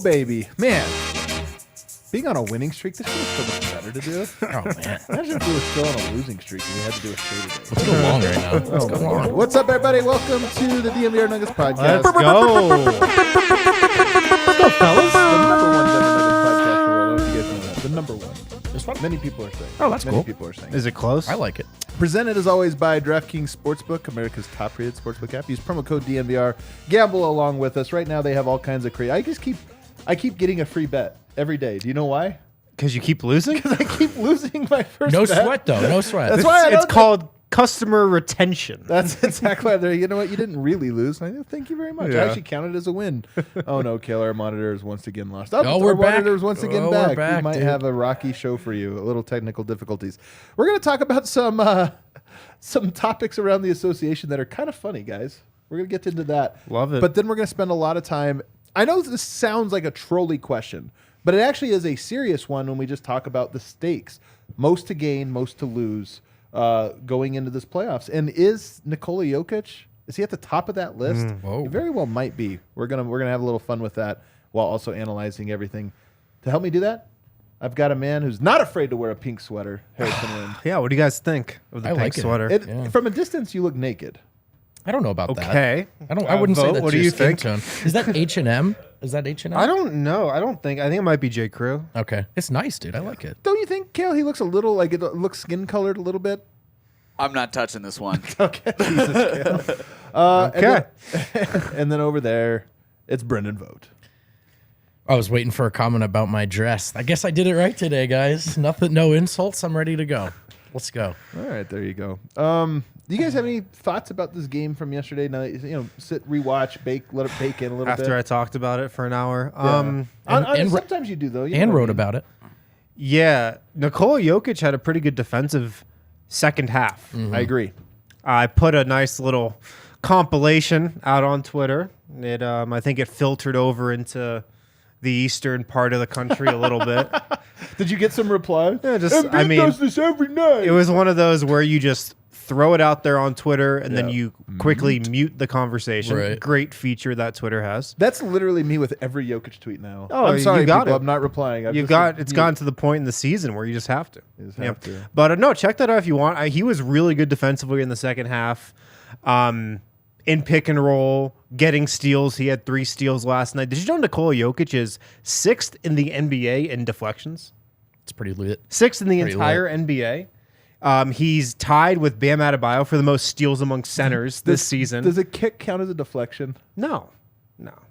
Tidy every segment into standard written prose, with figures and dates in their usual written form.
baby. Man, being on a winning streak, this feels so much better to do. Oh, man. Imagine if we were still on a losing streak and we had to do a show today. Let's go long right now. Let's go long. What's up, everybody? Welcome to the DNVR Nuggets podcast. Let's go. Let's go, fellas. The number one Nuggets podcast in the world. I don't know if you guys know that. The number one. This one? Many people are saying. Oh, that's Many cool. people are saying. Is it close? I like it. Presented as always by DraftKings Sportsbook, America's top-rated sportsbook app. Use promo code DNVR. Gamble along with us. Right now, they have all kinds of I keep getting a free bet every day. Do you know why? Because you keep losing? Because I keep losing my first No bet. sweat, though. No sweat. That's why It's called customer retention. That's exactly why. You know what? You didn't really lose. Thank you very much. I Yeah. actually counted as a win. Oh no, Kale, our monitor is once again lost. Oh, we're our back. monitor is once again Oh, back. we're back, We might dude. have a rocky show for you. A little technical difficulties. We're going to talk about some topics around the association that are kind of funny, guys. We're going to get into that. Love it. But then we're going to spend a lot of time. I know this sounds like a trolley question, but it actually is a serious one when we just talk about the stakes. Most to gain, most to lose going into this playoffs. And is Nikola Jokic, is he at the top of that list? Whoa. He very well might be. We're gonna have a little fun with that while also analyzing everything. To help me do that, I've got a man who's not afraid to wear a pink sweater, Harrison Wind. Yeah, what do you guys think of the I pink like it. sweater? Yeah. From a distance, you look naked. I don't know about that. Okay. I wouldn't say Vogt, that's what do your you skin think? tone. Is that H&M? Is that H&M? I don't know. I think it might be J. Crew. Okay. It's nice, dude. I like it. Don't you think, Kale, he looks a little like it looks skin colored a little bit? I'm not touching this one. Okay. Jesus, Kale. Okay. And then over there, it's Brendan Vogt. I was waiting for a comment about my dress. I guess I did it right today, guys. Nothing, no insults. I'm ready to go. Let's go. All right, there you go. Do you guys have any thoughts about this game from yesterday? Now, sit, rewatch, let it bake in a little bit. After I talked about it for an hour. And sometimes you do though. And wrote about it. Yeah. Nikola Jokic had a pretty good defensive second half. I agree. I put a nice little compilation out on Twitter. It, I think it filtered over into the eastern part of the country a little bit. Did you get some reply? Yeah, Embiid does this every night. It was one of those where you just throw it out there on Twitter and then you quickly mute the conversation. Right. Great feature that Twitter has. That's literally me with every Jokic tweet now. Oh, I'm sorry, you got people. it. I'm not replying. It's gotten to the point in the season where you just have to. You just have to. But no, check that out if you want. He was really good defensively in the second half. In pick and roll, getting steals. He had 3 steals last night. Did you know Nikola Jokic is 6th in the NBA in deflections? It's pretty lit. 6th in the Pretty entire NBA. He's tied with Bam Adebayo for the most steals among centers this season. Does a kick count as a deflection? No.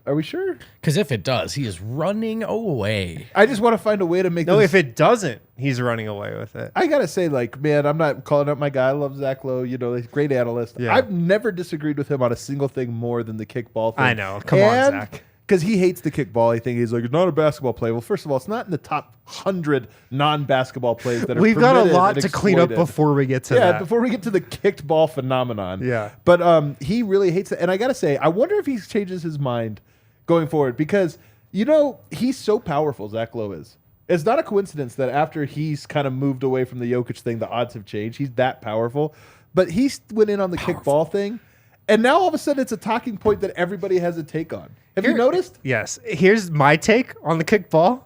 Are we sure? Because if it does, he is running away. I just want to find a way to make No, this. if it doesn't, he's running away with it. I gotta say, man, I'm not calling out my guy. I love Zach Lowe. He's a great analyst. Yeah. I've never disagreed with him on a single thing more than the kickball thing. I know. Come on, Zach. Because he hates the kickball. I think he's like, it's not a basketball play. Well, first of all, it's not in the top 100 non-basketball plays that are We've got a permitted lot and to clean up exploited. before we get to Yeah, that. before we get to the kicked ball phenomenon. Yeah. But he really hates it. And I got to say, I wonder if he changes his mind going forward because, he's so powerful, Zach Lowe is. It's not a coincidence that after he's kind of moved away from the Jokic thing, the odds have changed. He's that powerful. But he went in on the kickball thing, and now all of a sudden it's a talking point that everybody has a take on. Have you noticed? Yes. Here's my take on the kickball.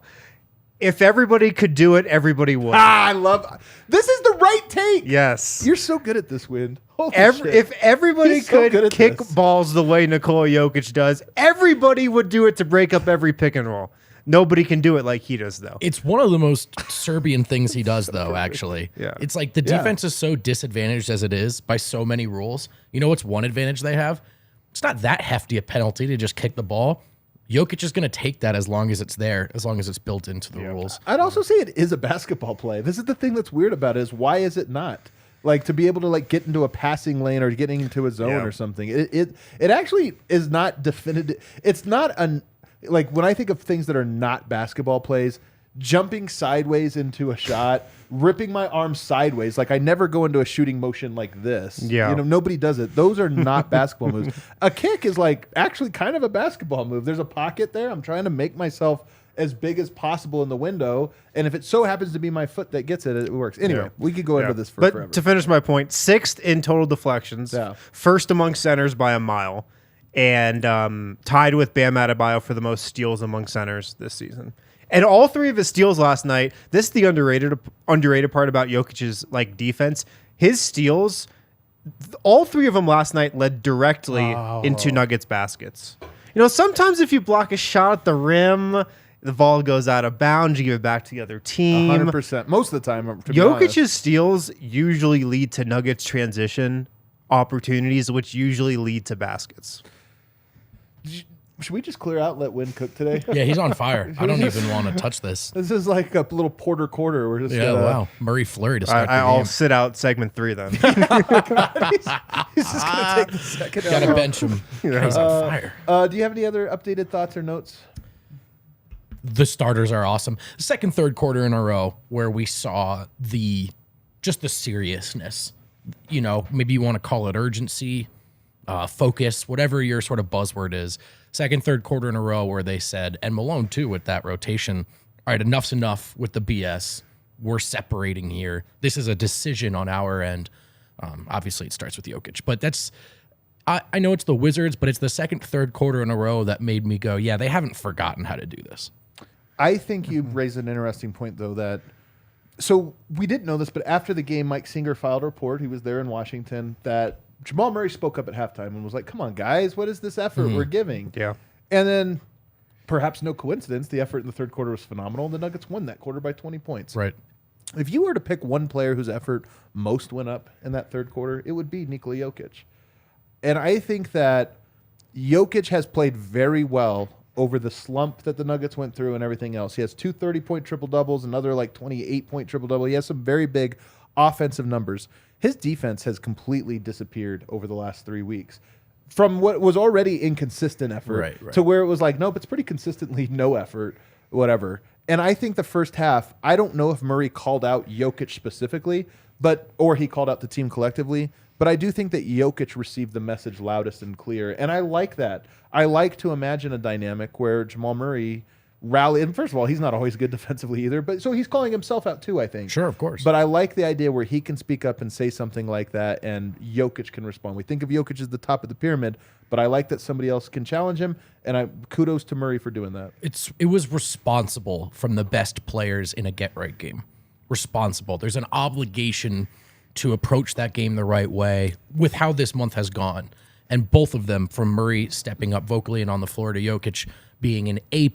If everybody could do it, everybody would. I love this is the right take. Yes. You're so good at this, Wind. Holy shit. If everybody He's so good could at kick this. balls the way Nikola Jokic does, everybody would do it to break up every pick and roll. Nobody can do it like he does, though. It's one of the most Serbian things he does, though, actually. Yeah. It's like the defense is so disadvantaged as it is by so many rules. You know what's one advantage they have? It's not that hefty a penalty to just kick the ball. Jokic is going to take that as long as it's there, as long as it's built into the rules. I'd also say it is a basketball play. This is the thing that's weird about it is why is it not? Like to be able to get into a passing lane or getting into a zone or something. It actually is not definitive. It's not when I think of things that are not basketball plays, jumping sideways into a shot, ripping my arm sideways. Like I never go into a shooting motion like this. Yeah. Nobody does it. Those are not basketball moves. A kick is actually kind of a basketball move. There's a pocket there. I'm trying to make myself as big as possible in the window, and if it so happens to be my foot that gets it, it works. Anyway, we could go into this forever. But to finish my point, 6th in total deflections, 1st among centers by a mile. and tied with Bam Adebayo for the most steals among centers this season. And all three of his steals last night, this is the underrated part about Jokic's like defense. His steals, all three of them last night led directly into Nuggets baskets. You know, sometimes if you block a shot at the rim, the ball goes out of bounds, you give it back to the other team. 100%. Most of the time, to be honest. Jokic's steals usually lead to Nuggets transition opportunities, which usually lead to baskets. Should we just clear out and let Win cook today? Yeah, he's on fire. I don't even want to touch this. This is like a little quarter. We're just wow. Murray Fleury to start the I'll game. sit out segment 3 then. He's just gonna take the second. Got to bench him. He's on fire. Do you have any other updated thoughts or notes? The starters are awesome. Second, third quarter in a row where we saw just the seriousness. You know, maybe you want to call it urgency, focus, whatever your sort of buzzword is. Second, third quarter in a row where they said, and Malone too with that rotation, all right, enough's enough with the BS. We're separating here. This is a decision on our end. Obviously, it starts with Jokic, but I know it's the Wizards, but it's the second, third quarter in a row that made me go, yeah, they haven't forgotten how to do this. I think you raised an interesting point, though, so we didn't know this, but after the game, Mike Singer filed a report. He was there in Washington, that Jamal Murray spoke up at halftime and was like, come on, guys, what is this effort we're giving? Yeah. And then, perhaps no coincidence, the effort in the third quarter was phenomenal. The Nuggets won that quarter by 20 points. Right. If you were to pick one player whose effort most went up in that third quarter, it would be Nikola Jokic. And I think that Jokic has played very well over the slump that the Nuggets went through and everything else. He has 2 30-point triple-doubles, another like 28-point triple-double. He has some very big offensive numbers. His defense has completely disappeared over the last 3 weeks. From what was already inconsistent effort to where it was like, nope, it's pretty consistently no effort, whatever. And I think the first half, I don't know if Murray called out Jokic specifically, or he called out the team collectively, but I do think that Jokic received the message loudest and clear. And I like that. I like to imagine a dynamic where Jamal Murray rally. And first of all, he's not always good defensively either, but so he's calling himself out too, I think. Sure, of course. But I like the idea where he can speak up and say something like that, and Jokic can respond. We think of Jokic as the top of the pyramid, but I like that somebody else can challenge him, and kudos to Murray for doing that. It was responsible from the best players in a get-right game. Responsible. There's an obligation to approach that game the right way with how this month has gone. And both of them, from Murray stepping up vocally and on the floor to Jokic being an A++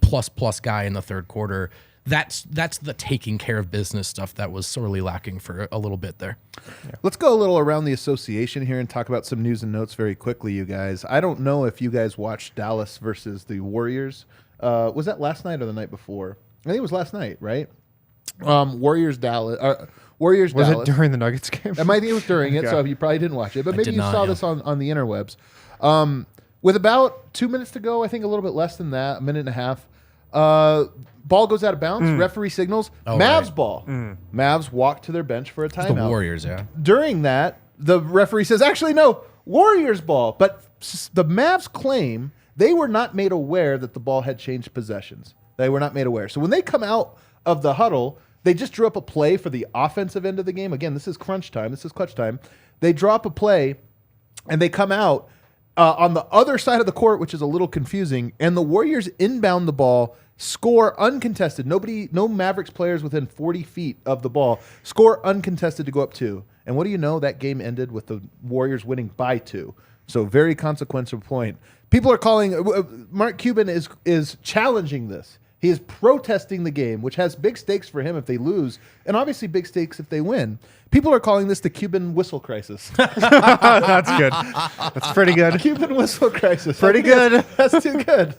guy in the third quarter, that's the taking care of business stuff that was sorely lacking for a little bit there. Yeah. Let's go a little around the association here and talk about some news and notes very quickly, you guys. I don't know if you guys watched Dallas versus the Warriors. Was that last night or the night before? I think it was last night, right? Warriors Dallas. Was it during the Nuggets game? I think it was during it, so you probably didn't watch it. But maybe you saw this on the interwebs. With about 2 minutes to go, I think a little bit less than that, a minute and a half, ball goes out of bounds. Referee signals. Mavs ball. Mavs walk to their bench for a timeout. The Warriors, yeah. During that, the referee says, actually, no, Warriors ball. But the Mavs claim they were not made aware that the ball had changed possessions. They were not made aware. So when they come out of the huddle, they just drew up a play for the offensive end of the game. Again, this is crunch time. This is clutch time. They draw up a play, and they come out on the other side of the court, which is a little confusing, and the Warriors inbound the ball, score uncontested. No Mavericks players within 40 feet of the ball, score uncontested to go up 2. And what do you know? That game ended with the Warriors winning by 2. So very consequential point. People are calling, Mark Cuban is challenging this. He is protesting the game, which has big stakes for him if they lose, and obviously big stakes if they win. People are calling this the Cuban whistle crisis. That's good. That's pretty good. Cuban whistle crisis. Pretty good. That's too good.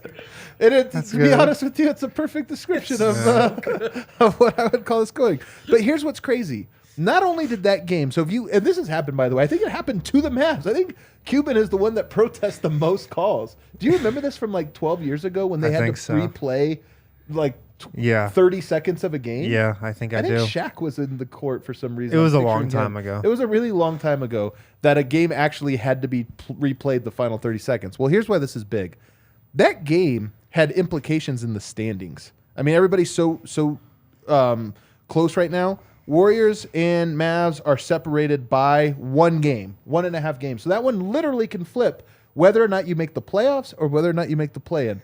To be honest with you, it's a perfect description of what I would call this going. But here's what's crazy. Not only did that game, and this has happened, by the way, I think it happened to the Mavs. I think Cuban is the one that protests the most calls. Do you remember this from like 12 years ago when they had to replay like 30 seconds of a game? Yeah, I think I do. Shaq was in the court for some reason. It was a long time ago. It was a really long time ago that a game actually had to be replayed the final 30 seconds. Well, here's why this is big. That game had implications in the standings. I mean, everybody's so close right now. Warriors and Mavs are separated by 1 game, 1.5 games. So that one literally can flip whether or not you make the playoffs or whether or not you make the play-in.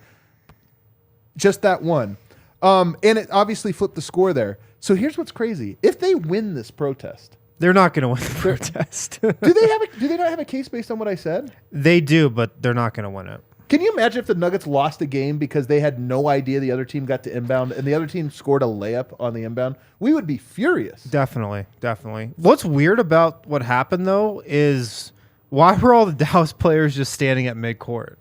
Just that one. And it obviously flipped the score there. So here's what's crazy. If they win this protest, They're not going to win the protest. do they not have a case based on what I said? They do, but they're not going to win it. Can you imagine if the Nuggets lost a game because they had no idea the other team got to inbound and the other team scored a layup on the inbound? We would be furious. Definitely. What's weird about what happened, though, is why were all the Dallas players just standing at midcourt?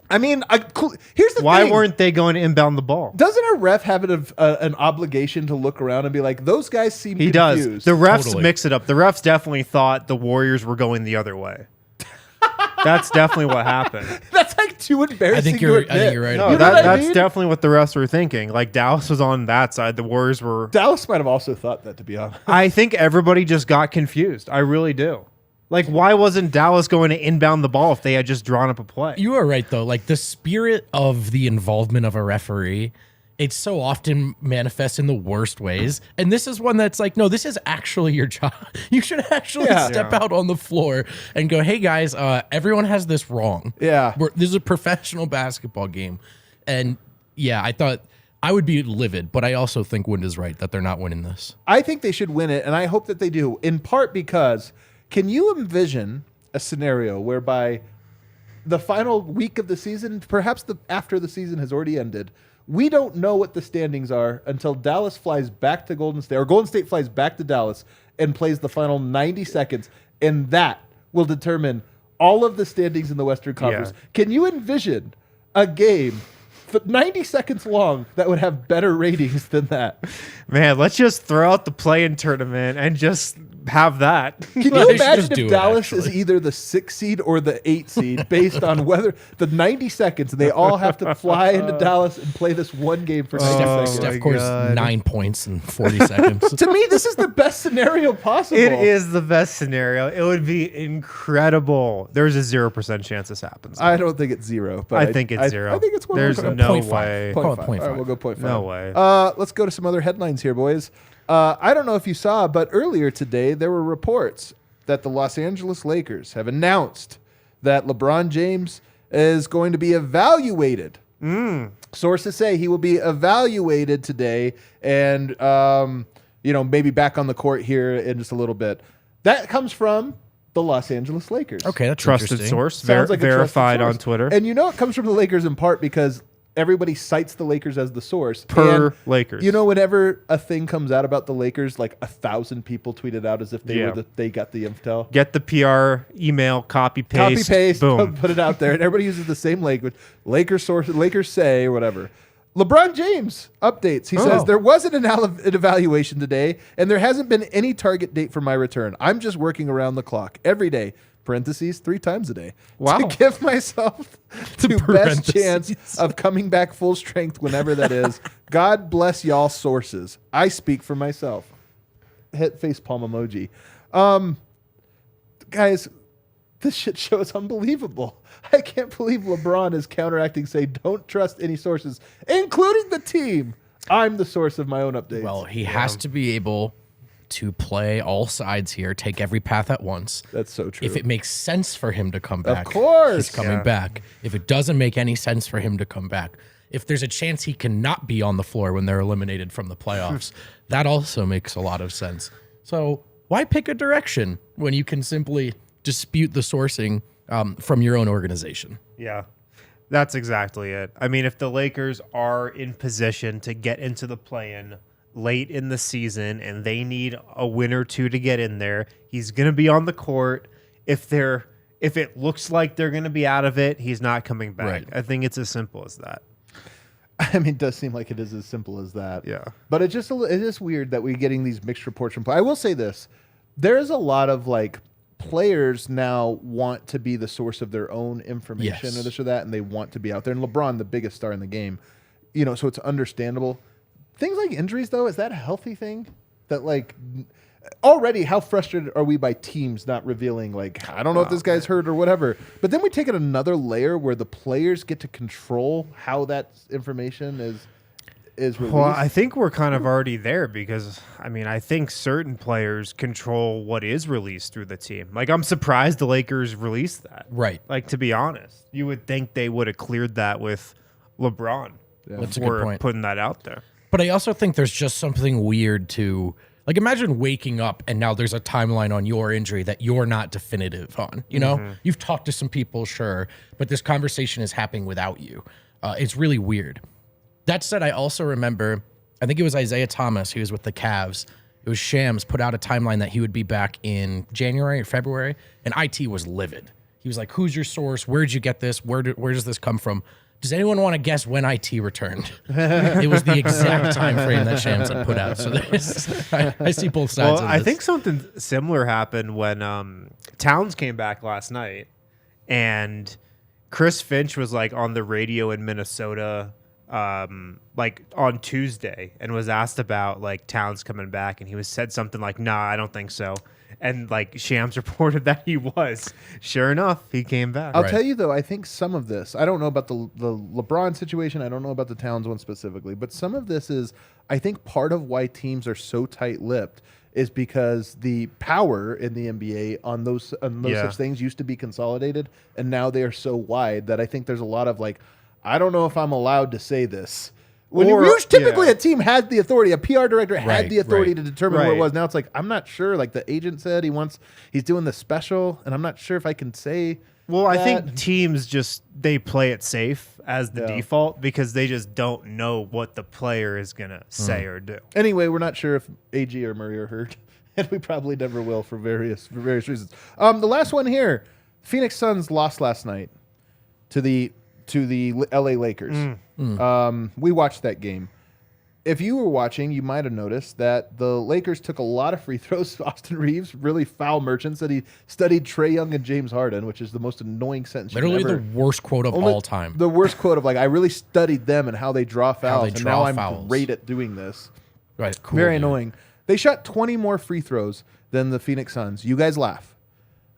I mean, here's the thing. Why weren't they going to inbound the ball? Doesn't a ref have an obligation to look around and be like, those guys seem He confused? does. The refs Totally. mix it up. The refs definitely thought the Warriors were going the other way. That's definitely what happened. That's like too embarrassing I think to you're admit. right. No, You know what I that's mean? definitely what the refs were thinking. Like Dallas was on that side. The Warriors were. Dallas might have also thought that, to be honest. I think everybody just got confused. I really do. Like, why wasn't Dallas going to inbound the ball if they had just drawn up a play? You are right, though. Like, the spirit of the involvement of a referee, it so often manifests in the worst ways. And this is one that's like, no, this is actually your job. You should actually step out on the floor and go, hey, guys, everyone has this wrong. Yeah. This is a professional basketball game. And, yeah, I thought I would be livid, but I also think Wind is right that they're not winning this. I think they should win it, and I hope that they do, in part because can you envision a scenario whereby the final week of the season, perhaps after the season has already ended, we don't know what the standings are until Dallas flies back to Golden State, or Golden State flies back to Dallas and plays the final 90 seconds, and that will determine all of the standings in the Western Conference. Yeah. Can you envision a game 90 seconds long that would have better ratings than that? Man, let's just throw out the play-in tournament and just have that. Can you They should imagine just do if it, Dallas is actually. either the 6 seed or the 8 seed based on whether the 90 seconds and they all have to fly into Dallas and play this one game for 90 seconds? Steph my scores God. 9 points in 40 seconds. To me, this is the best scenario possible. It is the best scenario. It would be incredible. There's a 0% chance this happens. I don't think it's 0, but I think it's 0. I think it's 1. There's We'll go no 0.5. way. Call it 0.5. 0.5. All right, we'll go 0.5. No way. Let's go to some other headlines here, boys. I don't know if you saw, but earlier today there were reports that the Los Angeles Lakers have announced that LeBron James is going to be evaluated. Sources say he will be evaluated today and, maybe back on the court here in just a little bit. That comes from the Los Angeles Lakers. Okay, that's Trusted interesting. source. Sounds like a trusted verified source. on Twitter. And it comes from the Lakers in part because everybody cites the Lakers as the source. Per And Lakers. whenever a thing comes out about the Lakers, like 1,000 people tweet it out as if they Yeah. they got the intel. Get the PR email, copy paste, boom. put it out there, and everybody uses the same language. Lakers source, Lakers say, or whatever. LeBron James updates. He says, there wasn't an evaluation today, and there hasn't been any target date for my return. I'm just working around the clock every day, parentheses, 3 times a day, Wow. to give myself the best Parentheses. chance of coming back full strength whenever that is. God bless y'all sources. I speak for myself. Hit face palm emoji. Guys, this shit show is unbelievable. I can't believe LeBron is counteracting, saying, don't trust any sources, including the team. I'm the source of my own updates. Well, he has to be able to play all sides here, take every path at once. That's so true. If it makes sense for him to come back, course. he's coming Yeah. back. If it doesn't make any sense for him to come back, if there's a chance he cannot be on the floor when they're eliminated from the playoffs, that also makes a lot of sense. So why pick a direction when you can simply dispute the sourcing from your own organization? Yeah, that's exactly it. I mean, if the Lakers are in position to get into the play-in late in the season and they need a win or two to get in there, he's going to be on the court. If it looks like they're going to be out of it, he's not coming back. Right. I think it's as simple as that. I mean, it does seem like it is as simple as that. Yeah. But it is weird that we're getting these mixed reports from play. I will say this. There's a lot of players now want to be the source of their own information Yes. or this or that, and they want to be out there. And LeBron, the biggest star in the game, so it's understandable. Things like injuries, though, is that a healthy thing? That already, how frustrated are we by teams not revealing, I don't know if this guy's hurt or whatever. But then we take it another layer where the players get to control how that information is. is released. Well, I think we're kind of already there because, I mean, I think certain players control what is released through the team. Like, I'm surprised the Lakers released that. Right. Like, to be honest, you would think they would have cleared that with LeBron That's a before good point. putting that out there. But I also think there's just something weird to, like, imagine waking up and now there's a timeline on your injury that you're not definitive on. You know, you've talked to some people, sure, but this conversation is happening without you. It's really weird. That said, I also remember, I think it was Isaiah Thomas, who was with the Cavs. It was Shams put out a timeline that he would be back in January or February, and IT was livid. He was like, "Who's your source? Where'd you get this? Where does this come from?" Does anyone want to guess when IT returned? It was the exact time frame that Shams had put out. So I see both sides. Well, of I this. think something similar happened when Towns came back last night, and Chris Finch was like on the radio in Minnesota, like on Tuesday, and was asked about like Towns coming back, and he said something like, "Nah, I don't think so." And like Shams reported that he was. Sure enough, he came back. I'll tell you though, I think some of this, I don't know about the LeBron situation, I don't know about the Towns one specifically, but some of this is, I think part of why teams are so tight-lipped is because the power in the NBA on those such things used to be consolidated, and now they are so wide that I think there's a lot of like, I don't know if I'm allowed to say this. When typically a team had the authority, a PR director had the authority to determine what it was. Now it's like, I'm not sure. Like the agent said he's doing the special, and I'm not sure if I can say. Well, I think teams they play it safe as the default because they just don't know what the player is going to say or do. Anyway, we're not sure if AG or Murray are hurt, and we probably never will for various reasons. The last one here, Phoenix Suns lost last night to the LA Lakers. We watched that game. If you were watching, you might have noticed that the Lakers took a lot of free throws. Austin Reeves, really foul merchant, said he studied Trae Young and James Harden, which is the most annoying sentence. Literally the worst quote of all time. The worst quote of like, I really studied them and how they draw fouls, and now I'm fouls. great at doing this. Right, cool. Very annoying. They shot 20 more free throws than the Phoenix Suns. You guys laugh.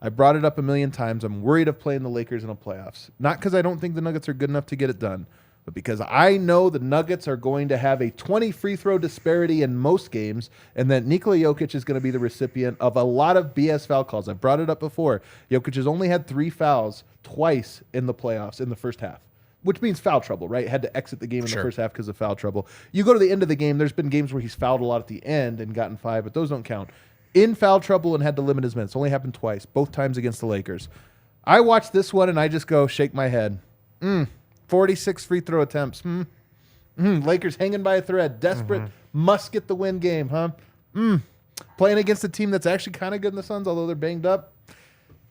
I brought it up a million times. I'm worried of playing the Lakers in the playoffs. Not because I don't think the Nuggets are good enough to get it done, but because I know the Nuggets are going to have a 20 free throw disparity in most games, and that Nikola Jokic is going to be the recipient of a lot of BS foul calls. I've brought it up before. Jokic has only had 3 fouls twice in the playoffs in the first half, which means foul trouble, right? Had to exit the game in the first half because of foul trouble. You go to the end of the game, there's been games where he's fouled a lot at the end and gotten 5, but those don't count. In foul trouble and had to limit his minutes. Only happened twice, both times against the Lakers. I watched this one and I just go, shake my head. 46 free throw attempts. Lakers hanging by a thread. Desperate, must get the win game, huh? Playing against a team that's actually kind of good in the Suns, although they're banged up.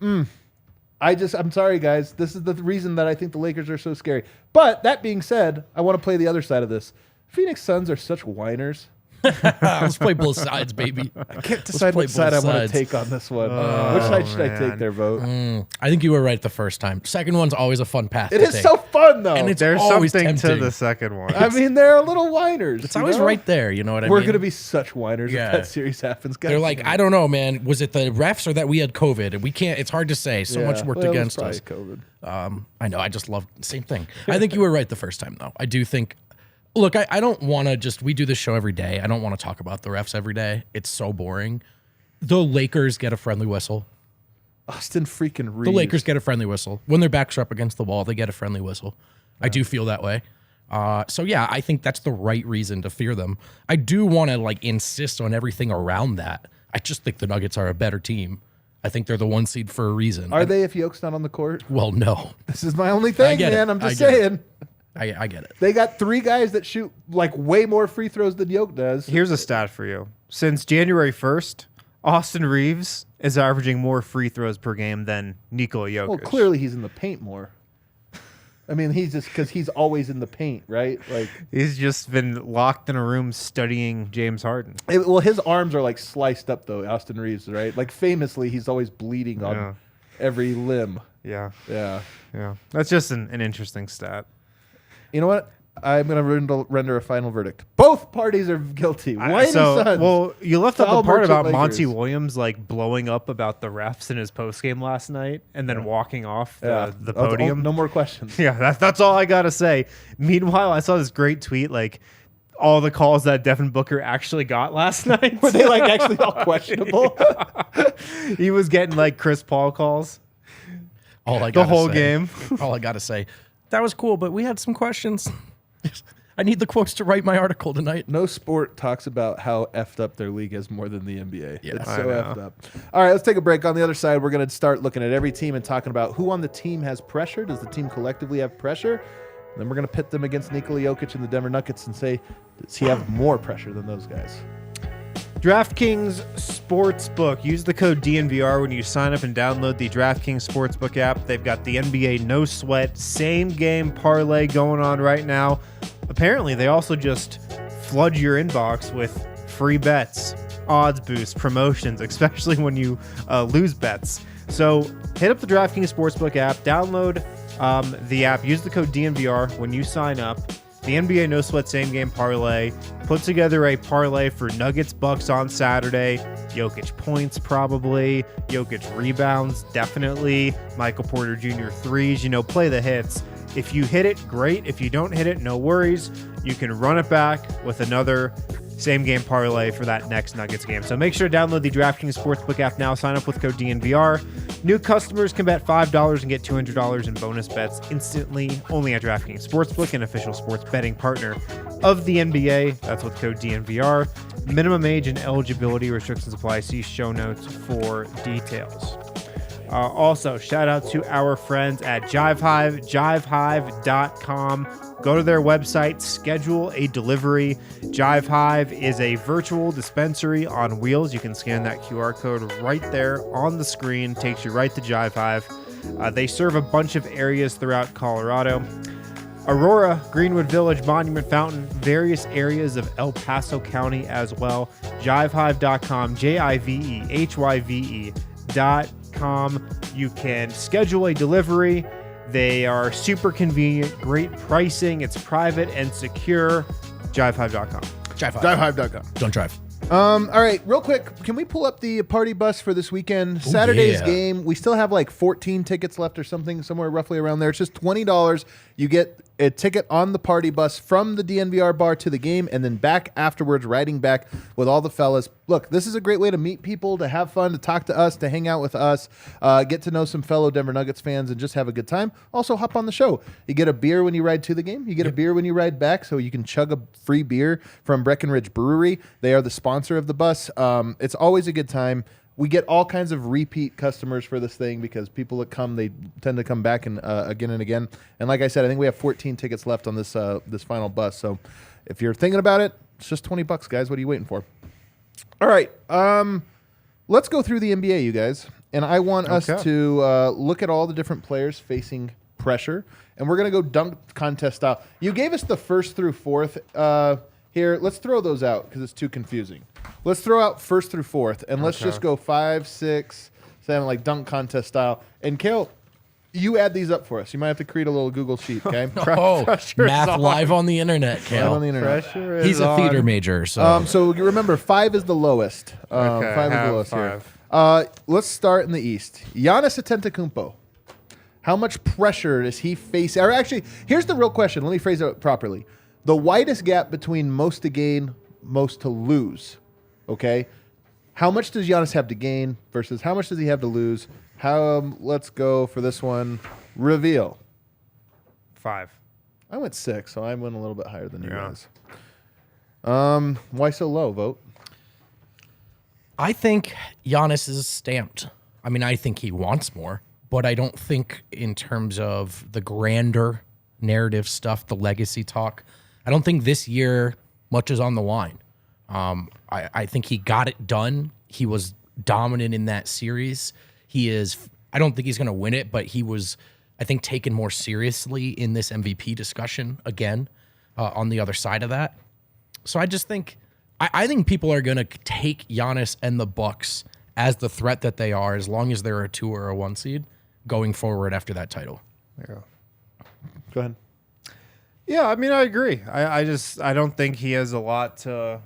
I'm sorry, guys. This is the reason that I think the Lakers are so scary. But that being said, I want to play the other side of this. Phoenix Suns are such whiners. Let's play both sides, baby. I can't decide which side I want to take on this one. Which side should I take there, Vogt? I think you were right the first time. Second one's always a fun path. It is so fun, though. And There's always something tempting. to the second one. I mean, they're a little whiners. It's always right there. You know what I mean? We're going to be such whiners Yeah. if that series happens. Guys. They're like, I don't know, man. Was it the refs or that we had COVID? And we can't. It's hard to say. So much worked against us. COVID. I know. I just love same thing. I think you were right the first time, though. I do think. Look, I don't want to just. We do this show every day. I don't want to talk about the refs every day. It's so boring. The Lakers get a friendly whistle. Austin freaking Reeves. The Lakers get a friendly whistle when their backs are up against the wall. They get a friendly whistle. I do feel that way. So yeah, I think that's the right reason to fear them. I do want to like insist on everything around that. I just think the Nuggets are a better team. I think they're the 1 seed for a reason. Are they if Yoke's not on the court? Well, no. This is my only thing, man. I'm just saying. I get it. They got 3 guys that shoot like way more free throws than Yoke does. Here's a stat for you. Since January 1st, Austin Reeves is averaging more free throws per game than Nikola Jokic. Well, clearly he's in the paint more. I mean, he's just because he's always in the paint, right? Like he's just been locked in a room studying James Harden. Well, his arms are like sliced up though, Austin Reeves, right? Like famously, he's always bleeding on every limb. Yeah. Yeah. That's just an interesting stat. You know what? I'm going to render a final verdict. Both parties are guilty. Whitey Suns. Well, you left out the part about Lakers. Monty Williams like blowing up about the refs in his postgame last night and then walking off the podium. No more questions. Yeah, that's all I got to say. Meanwhile, I saw this great tweet like all the calls that Devin Booker actually got last night. Were they like actually all questionable? He was getting like Chris Paul calls The whole game. All I got to say, that was cool, but we had some questions. I need the quotes to write my article tonight. No sport talks about how effed up their league is more than the NBA. Yeah, it's so effed up. All right, let's take a break. On the other side, we're going to start looking at every team and talking about who on the team has pressure. Does the team collectively have pressure? And then we're going to pit them against Nikola Jokic and the Denver Nuggets and say, does he have more pressure than those guys? DraftKings Sportsbook. Use the code DNVR when you sign up and download the DraftKings Sportsbook app. They've got the NBA No Sweat same game parlay going on right now. Apparently, they also just flood your inbox with free bets, odds boosts, promotions, especially when you lose bets. So hit up the DraftKings Sportsbook app, download the app, use the code DNVR when you sign up. The NBA No Sweat Same Game Parlay. Put together a parlay for Nuggets Bucks on Saturday. Jokic points probably. Jokic rebounds definitely. Michael Porter Jr. threes. Play the hits. If you hit it, great. If you don't hit it, no worries. You can run it back with another same game parlay for that next Nuggets game. So make sure to download the DraftKings Sportsbook app now. Sign up with code DNVR. New customers can bet $5 and get $200 in bonus bets instantly. Only at DraftKings Sportsbook, an official sports betting partner of the NBA. That's with code DNVR. Minimum age and eligibility restrictions apply. See show notes for details. Also, shout out to our friends at Jive Hive, jivehive.com. Go to their website, schedule a delivery. Jive Hive is a virtual dispensary on wheels. You can scan that QR code right there on the screen. Takes you right to Jive Hive. They serve a bunch of areas throughout Colorado. Aurora, Greenwood Village, Monument Fountain, various areas of El Paso County as well. Jivehive.com, JIVEHYVE.com. You can schedule a delivery. They are super convenient, great pricing. It's private and secure. Jivehive.com. Jivehive.com. Don't drive. All right, real quick, can we pull up the party bus for this weekend? Saturday's game. We still have like 14 tickets left or something, somewhere roughly around there. It's just $20. You get a ticket on the party bus from the DNVR bar to the game and then back afterwards, riding back with all the fellas. Look, this is a great way to meet people, to have fun, to talk to us, to hang out with us, get to know some fellow Denver Nuggets fans and just have a good time. Also, hop on the show. You get a beer when you ride to the game. You get a beer when you ride back, so you can chug a free beer from Breckenridge Brewery. They are the sponsor of the bus. It's always a good time. We get all kinds of repeat customers for this thing because people that come, they tend to come back and again and again. And like I said, I think we have 14 tickets left on this this final bus. So if you're thinking about it, it's just $20, guys. What are you waiting for? All right, let's go through the NBA, you guys. And I want us to look at all the different players facing pressure, and we're gonna go dunk contest style. You gave us the first through fourth. Here, let's throw those out because it's too confusing. Let's throw out first through fourth, and let's just go 5, 6, 7, like dunk contest style. And Kale, you add these up for us. You might have to create a little Google sheet, okay? Math live on the internet, Kale. Live on the internet. He's a theater major, so. So you remember, 5 is the lowest. 5 is the lowest here. Let's start in the East. Giannis Antetokounmpo. How much pressure does he face? Or actually, here's the real question. Let me phrase it properly. The widest gap between most to gain, most to lose. Okay? How much does Giannis have to gain versus how much does he have to lose? Let's go for this one. Reveal. 5. I went 6, so I went a little bit higher than you guys. Why so low, Vote? I think Giannis is stamped. I mean, I think he wants more, but I don't think in terms of the grander narrative stuff, the legacy talk, I don't think this year much is on the line. I think he got it done. He was dominant in that series. I don't think he's going to win it, but he was, I think, taken more seriously in this MVP discussion again on the other side of that. So I just think, I think people are going to take Giannis and the Bucks as the threat that they are, as long as they're a 2 or a 1 seed going forward after that title. Yeah. Go ahead. Yeah, I mean, I agree. I don't think he has a lot to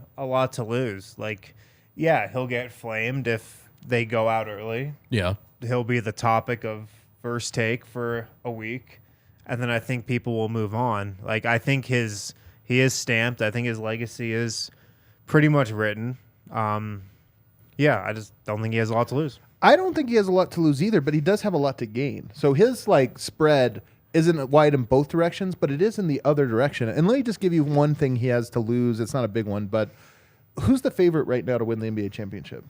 lose. Like, yeah, he'll get flamed if they go out early. Yeah. He'll be the topic of first take for a week, and then I think people will move on. Like, I think his He is stamped. I think his legacy is pretty much written. Yeah, I just don't think he has a lot to lose. I don't think he has a lot to lose either, but he does have a lot to gain. So his like spread isn't wide in both directions, but it is in the other direction. And let me just give you one thing he has to lose. It's not a big one, but who's the favorite right now to win the NBA championship?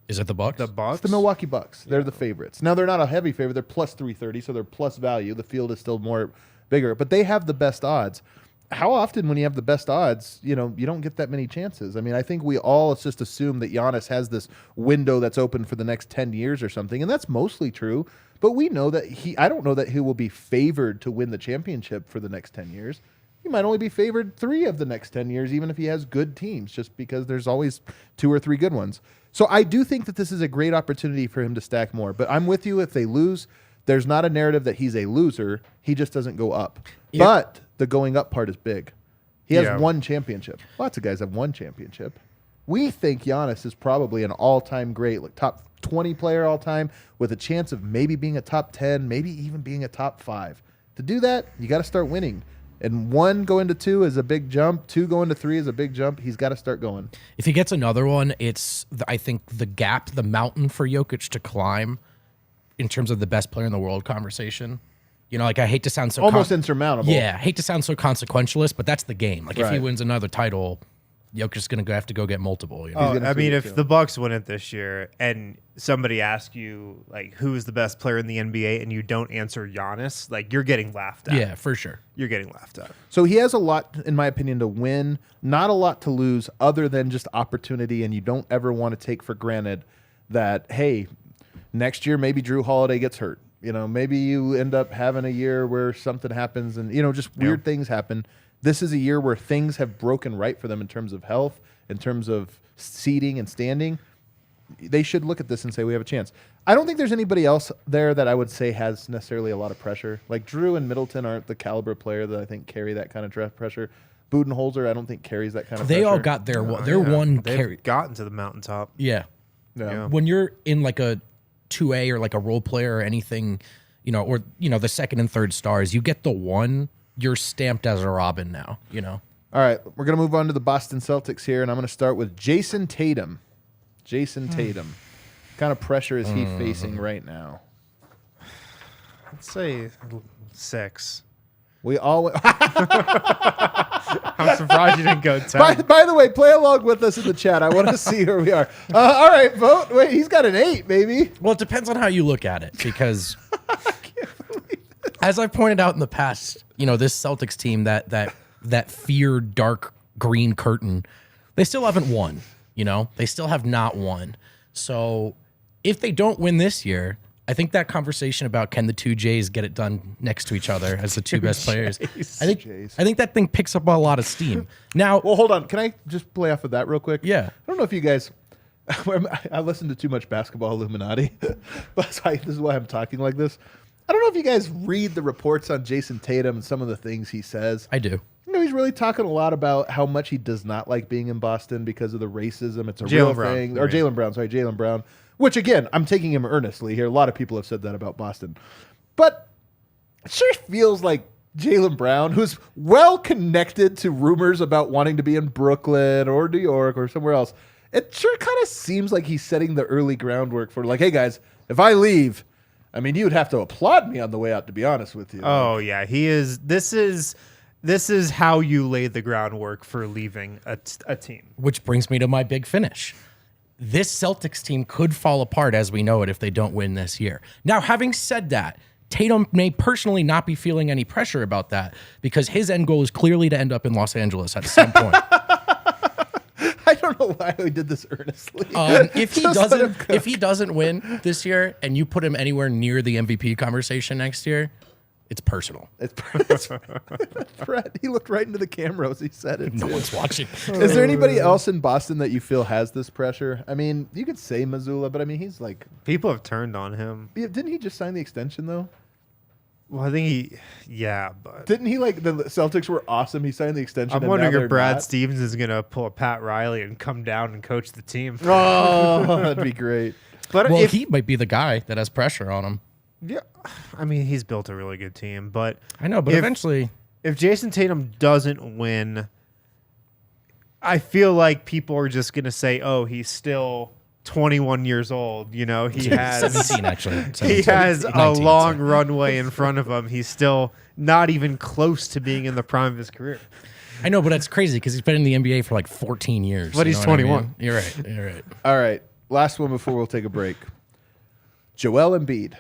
Is it the Bucks? The Bucks? It's the Milwaukee Bucks. They're the favorites. Now, they're not a heavy favorite. They're plus 330, so they're plus value. The field is still more bigger, but they have the best odds. How often when you have the best odds, you don't get that many chances. I mean, I think we all just assume that Giannis has this window that's open for the next 10 years or something, and that's mostly true. But we know that I don't know that he will be favored to win the championship for the next 10 years. He might only be favored 3 of the next 10 years, even if he has good teams, just because there's always 2 or 3 good ones. So I do think that this is a great opportunity for him to stack more. But I'm with you. If they lose, there's not a narrative that he's a loser. He just doesn't go up. Yep. But the going up part is big. He has Yeah. 1 championship. Lots of guys have 1 championship. We think Giannis is probably an all-time great, like top 20 player all-time with a chance of maybe being a top 10, maybe even being a top 5. To do that, you got to start winning. And 1 going to 2 is a big jump. 2 going to 3 is a big jump. He's got to start going. If he gets another one, I think the gap, the mountain for Jokic to climb in terms of the best player in the world conversation. Like I hate to sound so Almost insurmountable. Yeah, I hate to sound so consequentialist, but that's the game. Like if he Right. wins another title, Jokic's is going to have to go get multiple. Oh, gonna I mean, figure if it too. the Bucks win it this year and somebody asks you, like, who is the best player in the NBA and you don't answer Giannis, like, you're getting laughed at. Yeah, for sure. You're getting laughed at. So he has a lot, in my opinion, to win, not a lot to lose other than just opportunity, and you don't ever want to take for granted that, hey, next year maybe Drew Holiday gets hurt. Maybe you end up having a year where something happens and, just weird things happen. This is a year where things have broken right for them in terms of health, in terms of seeding and standing. They should look at this and say, we have a chance. I don't think there's anybody else there that I would say has necessarily a lot of pressure. Like Drew and Middleton aren't the caliber player that I think carry that kind of pressure. Budenholzer, I don't think carries that kind of pressure. They all got their one They've carry. gotten to the mountaintop. Yeah. Yeah. When you're in like a 2A or like a role player or anything, or the second and third stars, you get the one, you're stamped as a Robin now, All right, we're going to move on to the Boston Celtics here, and I'm going to start with Jason Tatum. Jason Tatum. What kind of pressure is he facing right now? Let's say 6. We all. I'm surprised you didn't go 10. By the way, play along with us in the chat. I want to see where we are. All right, vote. Wait, he's got an 8, baby. Well, it depends on how you look at it because as I've pointed out in the past, this Celtics team that feared dark green curtain, they still haven't won, They still have not won. So if they don't win this year, I think that conversation about can the 2 J's get it done next to each other as the 2 best players, I think that thing picks up a lot of steam. Now, Well, hold on. Can I just play off of that real quick? Yeah. I don't know if you guys. I listen to too much Basketball Illuminati, but this is why I'm talking like this. I don't know if you guys read the reports on Jason Tatum and some of the things he says. I do. He's really talking a lot about how much he does not like being in Boston because of the racism. It's a Jaylen real Brown. thing. Or Jaylen Brown. Sorry, Jaylen Brown. Which, again, I'm taking him earnestly here. A lot of people have said that about Boston. But it sure feels like Jaylen Brown, who's well connected to rumors about wanting to be in Brooklyn or New York or somewhere else, it sure kind of seems like he's setting the early groundwork for, like, hey, guys, if I leave, I mean, you'd have to applaud me on the way out, to be honest with you. Oh, yeah. He is. This is how you lay the groundwork for leaving a team. Which brings me to my big finish. This Celtics team could fall apart as we know it if they don't win this year. Now, having said that, Tatum may personally not be feeling any pressure about that because his end goal is clearly to end up in Los Angeles at some point. I don't know why we did this earnestly. If he doesn't win this year and you put him anywhere near the MVP conversation next year, it's personal. It's Brett, he looked right into the camera as he said it. No one's watching. Is there anybody else in Boston that you feel has this pressure? I mean, you could say Mazzulla, but I mean, he's like... People have turned on him. Didn't he just sign the extension, though? Well, I think but Didn't he, like, the Celtics were awesome, he signed the extension, I'm and wondering now if they're Brad not? Stevens is going to pull a Pat Riley and come down and coach the team. Oh, that'd be great. But Well, if he might be the guy that has pressure on him. yeah, I mean, he's built a really good team, but I know, but If- eventually if Jason Tatum doesn't win, I feel like people are just going to say, "Oh, he's still 21 years old." You know, he has 17 actually. he 17. has 19, a long sorry. runway in front of him. He's still not even close to being in the prime of his career. I know, but that's crazy because he's been in the NBA for like 14 years. But you he's know what I 21. mean? You're right. You're right. All right. Last one before we'll take a break. Joel Embiid.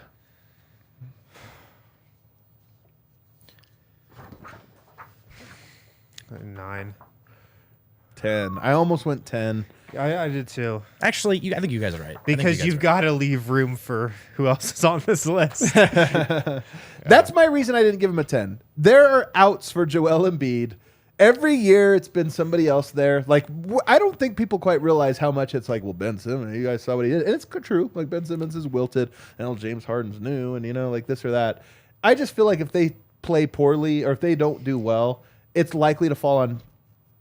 Nine. 10. I almost went 10. I did too. Actually, I think you guys are right. Because you've got to leave room for who else is on this list. That's my reason I didn't give him a 10. There are outs for Joel Embiid. Every year it's been somebody else there. Like, I don't think people quite realize how much it's like, well, Ben Simmons, you guys saw what he did. And it's true. Like, Ben Simmons is wilted, and James Harden's new, and, like this or that. I just feel like if they play poorly or if they don't do well, it's likely to fall on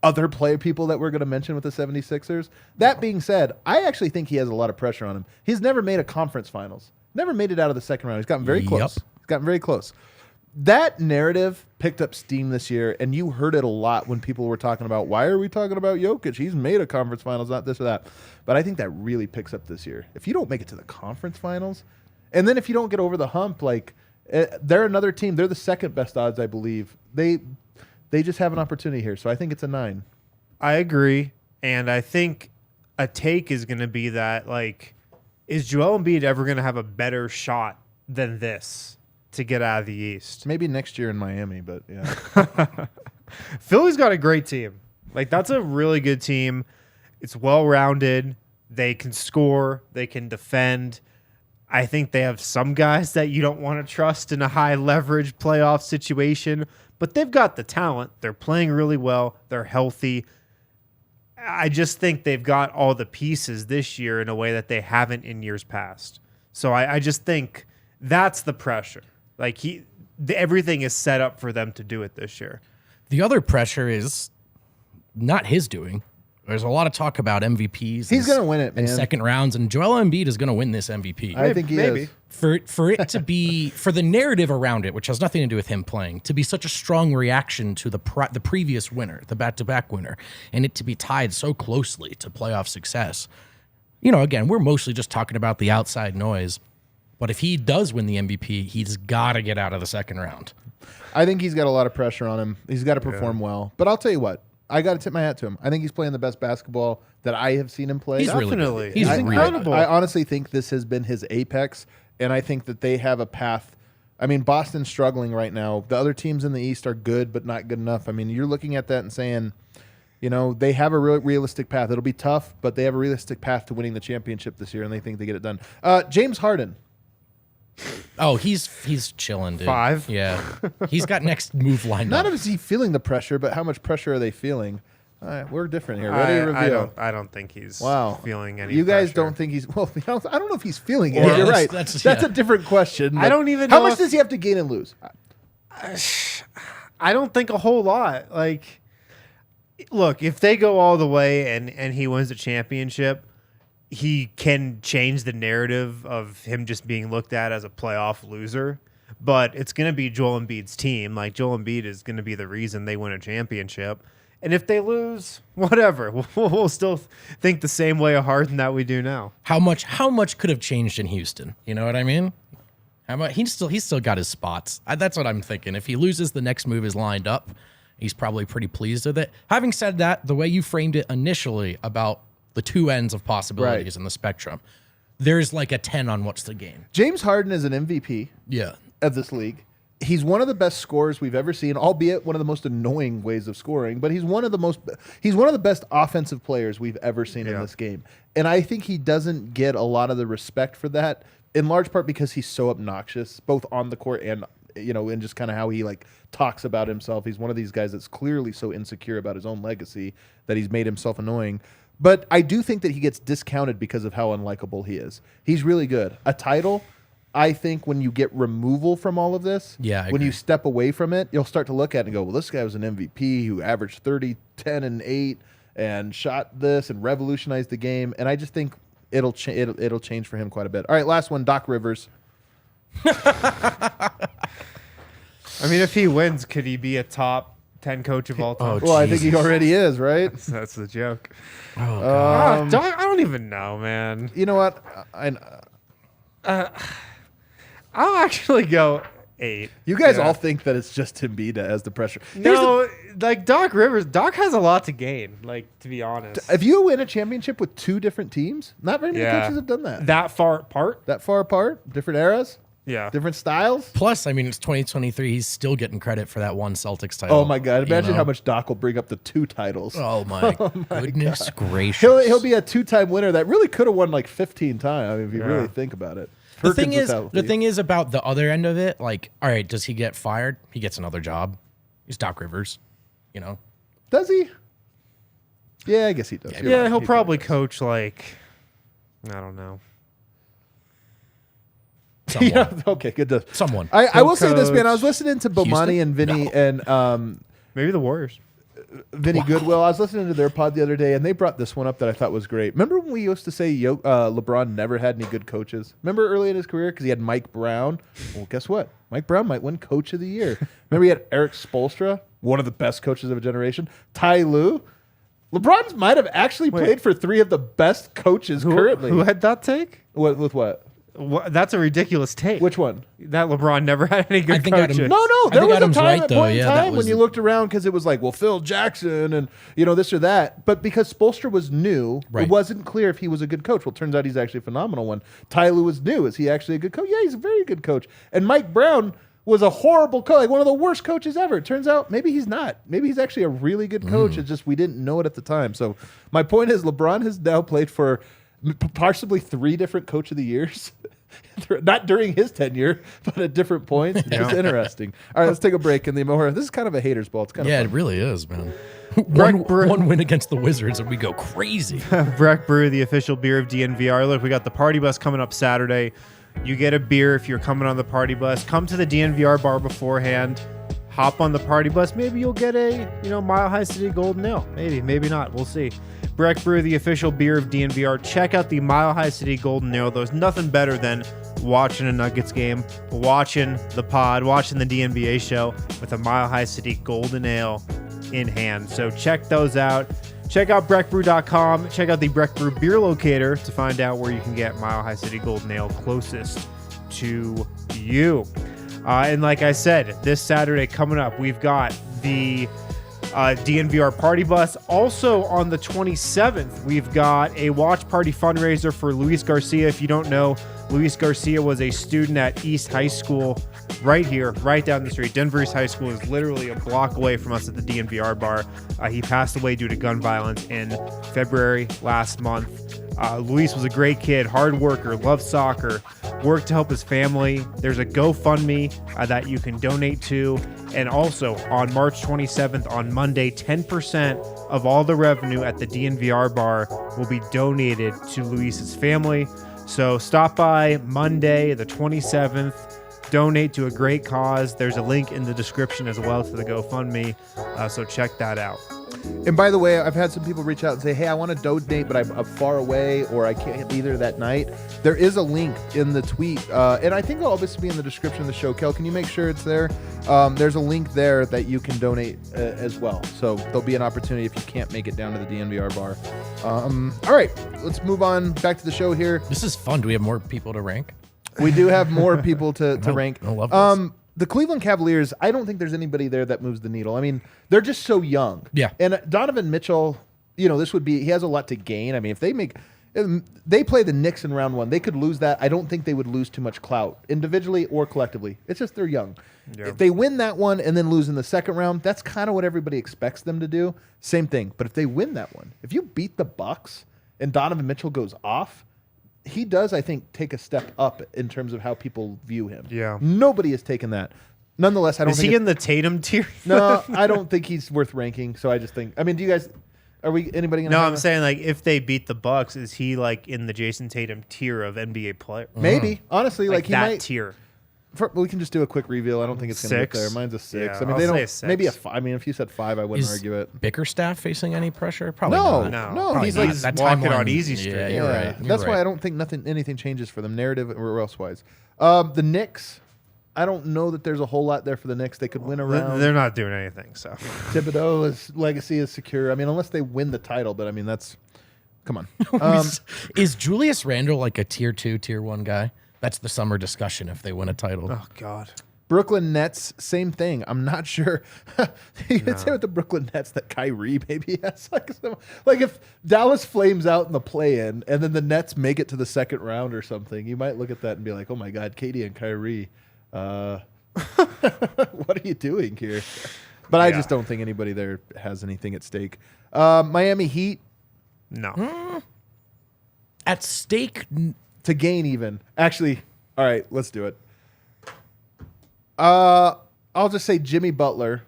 other people that we're going to mention with the 76ers. That being said, I actually think he has a lot of pressure on him. He's never made a conference finals. Never made it out of the second round. He's gotten very close. He's gotten very close. That narrative picked up steam this year, and you heard it a lot when people were talking about, why are we talking about Jokic? He's made a conference finals, not this or that. But I think that really picks up this year. If you don't make it to the conference finals, and then if you don't get over the hump, like, they're another team. They're the second best odds, I believe. They just have an opportunity here, so I think it's a 9. I agree, and I think a take is going to be that, like, is Joel Embiid ever going to have a better shot than this to get out of the East? Maybe next year in Miami, but yeah. Philly's got a great team. Like, that's a really good team. It's well-rounded. They can score. They can defend. I think they have some guys that you don't want to trust in a high-leverage playoff situation, but they've got the talent. They're playing really well. They're healthy. I just think they've got all the pieces this year in a way that they haven't in years past. So I just think that's the pressure. Like, everything is set up for them to do it this year. The other pressure is not his doing. There's a lot of talk about MVPs. He's going to win it, man. And second rounds, and Joel Embiid is going to win this MVP. I think he is. For it to be, for the narrative around it, which has nothing to do with him playing, to be such a strong reaction to the previous winner, the back-to-back winner, and it to be tied so closely to playoff success. Again, we're mostly just talking about the outside noise, but if he does win the MVP, he's got to get out of the second round. I think he's got a lot of pressure on him. He's got to perform well. But I'll tell you what. I got to tip my hat to him. I think he's playing the best basketball that I have seen him play. He's really Definitely. good. He's I- really incredible. good. I honestly think this has been his apex, and I think that they have a path. I mean, Boston's struggling right now. The other teams in the East are good, but not good enough. I mean, you're looking at that and saying, they have a realistic path. It'll be tough, but they have a realistic path to winning the championship this year, and they think they get it done. James Harden. Oh, he's chilling, dude. 5? Yeah. He's got next move lined Not up. only is he feeling the pressure, but how much pressure are they feeling? All right, we're different here. Ready to reveal? I don't think he's feeling any You guys pressure. don't think he's... Well, I don't know if he's feeling it. Yeah, You're right. that's a different question. I don't even How know much if- does he have to gain and lose? I don't think a whole lot. Like, look, if they go all the way and he wins the championship, he can change the narrative of him just being looked at as a playoff loser. But it's going to be Joel Embiid's team. Like, Joel Embiid is going to be the reason they win a championship. And if they lose, whatever. We'll still think the same way of Harden that we do now. How much could have changed in Houston? You know what I mean? How much he's still got his spots. That's what I'm thinking. If he loses, the next move is lined up. He's probably pretty pleased with it. Having said that, the way you framed it initially about the two ends of possibilities in the spectrum, there's like a 10 on what's the game. James Harden is an MVP Yeah. of this league. He's one of the best scorers we've ever seen, albeit one of the most annoying ways of scoring, but he's one of the best offensive players we've ever seen in this game. And I think he doesn't get a lot of the respect for that, in large part because he's so obnoxious, both on the court and and just kind of how he like talks about himself. He's one of these guys that's clearly so insecure about his own legacy that he's made himself annoying. But I do think that he gets discounted because of how unlikable he is. He's really good. A title, I think when you get removal from all of this, Yeah, I when you agree. step away from it, you'll start to look at it and go, well, this guy was an MVP who averaged 30, 10, and 8 and shot this and revolutionized the game. And I just think it'll change for him quite a bit. All right, last one, Doc Rivers. I mean, if he wins, could he be a top 10 coach of all time? Well, I think he already is, right? That's the joke. Oh, God. I don't even know, man. You know what? I'll actually go 8. You guys Yeah. all think that it's just Embiid that has the pressure. No, like Doc Rivers. Doc has a lot to gain, like, to be honest. If you win a championship with 2 different teams, not very many coaches have done that. That far apart? That far apart, different eras, Yeah. different styles. Plus, I mean, it's 2023. He's still getting credit for that one Celtics title. Oh my God! Imagine you know? how much Doc will bring up the 2 titles. Oh my, goodness gracious! He'll be a 2-time winner that really could have won like 15 times. I mean, if you Yeah. really think about it. The thing Perkins is, was healthy. the thing is about the other end of it. Like, all right, does he get fired? He gets another job. He's Doc Rivers. You know, Does he? Yeah, I guess he does. You're Yeah, right. he'll He probably does. coach, like, I don't know. someone, Yeah. Okay. Good. To, someone. I will say this, man. I was coach listening to Bomani and Vinny and Maybe the Warriors. Vinny Goodwill. I was listening to their pod the other day, and they brought this one up that I thought was great. Remember when we used to say LeBron never had any good coaches? Remember early in his career because he had Mike Brown. Well, guess what? Mike Brown might win Coach of the Year. Remember he had Eric Spoelstra, one of the best coaches of a generation. Ty Lue. LeBron might have actually played for 3 of the best coaches currently. Who had that take? With what? That's a ridiculous take. Which one? That LeBron never had any good I think coaches. Adam- No, I there think was Adam's a time right, at though. point in Yeah, that time when was- you looked around because it was like, well, Phil Jackson and this or that. But because Spoelstra was new, Right. it wasn't clear if he was a good coach. Well, it turns out he's actually a phenomenal one. Ty Lue was new. Is he actually a good coach? Yeah, he's a very good coach. And Mike Brown was a horrible coach, like one of the worst coaches ever. It turns out maybe he's not. Maybe he's actually a really good coach. It's just we didn't know it at the time. So my point is LeBron has now played for possibly 3 different Coach of the Years. Not during his tenure, but at different points. It's just interesting. All right, let's take a break. In the Mohara, this is kind of a hater's ball. It's kind Yeah, of it fun. really is, man. Breck Brewer- one win against the Wizards and we go crazy. Breck Brew, the official beer of DNVR. Look, we got the party bus coming up Saturday. You get a beer if you're coming on the party bus. Come to the DNVR bar beforehand. Hop on the party bus. Maybe you'll get a, Mile High City Golden Ale. Maybe not. We'll see. Breck Brew, the official beer of DNVR. Check out the Mile High City Golden Ale. There's nothing better than watching a Nuggets game, watching the pod, watching the DNVA show with a Mile High City Golden Ale in hand. So check those out. Check out breckbrew.com. Check out the Breck Brew beer locator to find out where you can get Mile High City Golden Ale closest to you. And like I said, this Saturday coming up, we've got the DNVR Party Bus. Also on the 27th, we've got a watch party fundraiser for Luis Garcia. If you don't know, Luis Garcia was a student at East High School right here, right down the street. Denver East High School is literally a block away from us at the DNVR bar. He passed away due to gun violence in February last month. Luis was a great kid, hard worker, loved soccer, worked to help his family. There's a GoFundMe that you can donate to. And also on March 27th, on Monday, 10% of all the revenue at the DNVR bar will be donated to Luis's family. So stop by Monday, the 27th. Donate to a great cause. There's a link in the description as well to the GoFundMe. So check that out. And by the way, I've had some people reach out and say, hey, I want to donate, but I'm far away or I can't be there that night. There is a link in the tweet, and I think it'll obviously be in the description of the show. Kel, can you make sure it's there? There's a link there that you can donate as well. So there'll be an opportunity if you can't make it down to the DNVR bar. All right, let's move on back to the show here. This is fun. Do we have more people to rank? We do have more people to I rank. I love this. The Cleveland Cavaliers, I don't think there's anybody there that moves the needle. I mean, they're just so young. Yeah. And Donovan Mitchell, he has a lot to gain. I mean, if they play the Knicks in round 1, they could lose that. I don't think they would lose too much clout individually or collectively. It's just they're young. Yeah. If they win that one and then lose in the second round, that's kind of what everybody expects them to do. Same thing. But if they win that one, if you beat the Bucks and Donovan Mitchell goes off, he does, I think, take a step up in terms of how people view him. Yeah. Nobody has taken that. Nonetheless, I don't Is think he in the Tatum tier? no, I don't think he's worth ranking. So I just think, do you guys, anybody going to No, I'm saying, like, if they beat the Bucks, is he, like, in the Jason Tatum tier of NBA player? maybe, honestly, like he that might. tier. We can just do a quick reveal. I don't think it's going to get 6? there. Mine's a 6. Yeah, I mean, I'll they say don't, a 6. maybe a 5. I mean, if you said 5, I wouldn't Is argue it. Bickerstaff facing any pressure? Probably No, not. no, Probably he's not. like That walking timeline- on easy street. Yeah, you're right. You're That's why right. I don't think anything changes for them, narrative or elsewise. The Knicks, I don't know that there's a whole lot there for the Knicks. They could win around. They're not doing anything. So Thibodeau's legacy is secure. I mean, unless they win the title, but I mean, come on. Is Julius Randle like a tier 2, tier 1 guy? That's the summer discussion if they win a title. oh god. Brooklyn Nets, same thing. I'm not sure. You could say with the Brooklyn Nets that Kyrie maybe has like if Dallas flames out in the play-in and then the Nets make it to the second round or something, you might look at that and be like, oh my God, KD and Kyrie, what are you doing here? But I just don't think anybody there has anything at stake. Miami Heat. No. At stake? To gain even. Actually, all right, let's do it. I'll just say Jimmy Butler.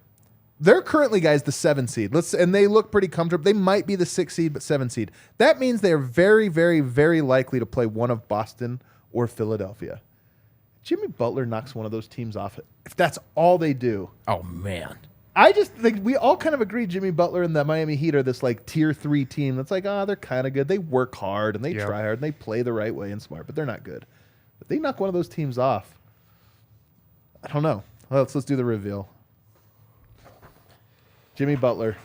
They're currently, guys, the 7 seed. And they look pretty comfortable. They might be the 6 seed, but 7 seed. That means they're very, very, very likely to play one of Boston or Philadelphia. Jimmy Butler knocks one of those teams off. If that's all they do. Oh, man. I just think we all kind of agree Jimmy Butler and the Miami Heat are this like tier 3 team that's like, they're kind of good. They work hard and they try hard and they play the right way and smart, but they're not good. But they knock one of those teams off. I don't know. Let's do the reveal. Jimmy Butler.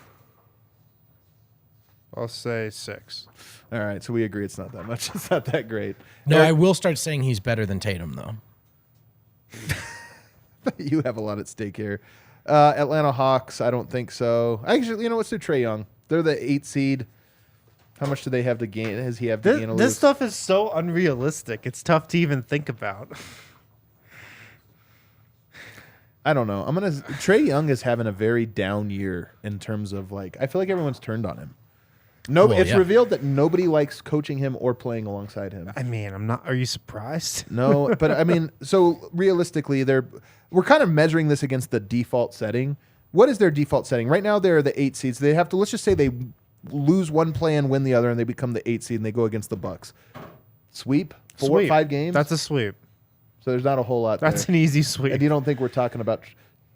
I'll say 6. All right, so we agree it's not that much. It's not that great. No, I will start saying he's better than Tatum, though. You have a lot at stake here. Atlanta Hawks, I don't think so. Actually, let's do Trae Young. They're the 8 seed. How much do they have to gain? Does he have to gain or lose? This stuff is so unrealistic. It's tough to even think about. I don't know. Trae Young is having a very down year in terms of I feel like everyone's turned on him. It's revealed that nobody likes coaching him or playing alongside him. I mean, I'm not. Are you surprised? No, but I mean, so realistically, we're kind of measuring this against the default setting. What is their default setting? Right now, they're the 8 seeds. They have to, let's just say they lose one play and win the other, and they become the 8 seed, and they go against the Bucks. Sweep? 4 or 5 games? That's a sweep. So there's not a whole lot That's there. an easy sweep. And you don't think we're talking about...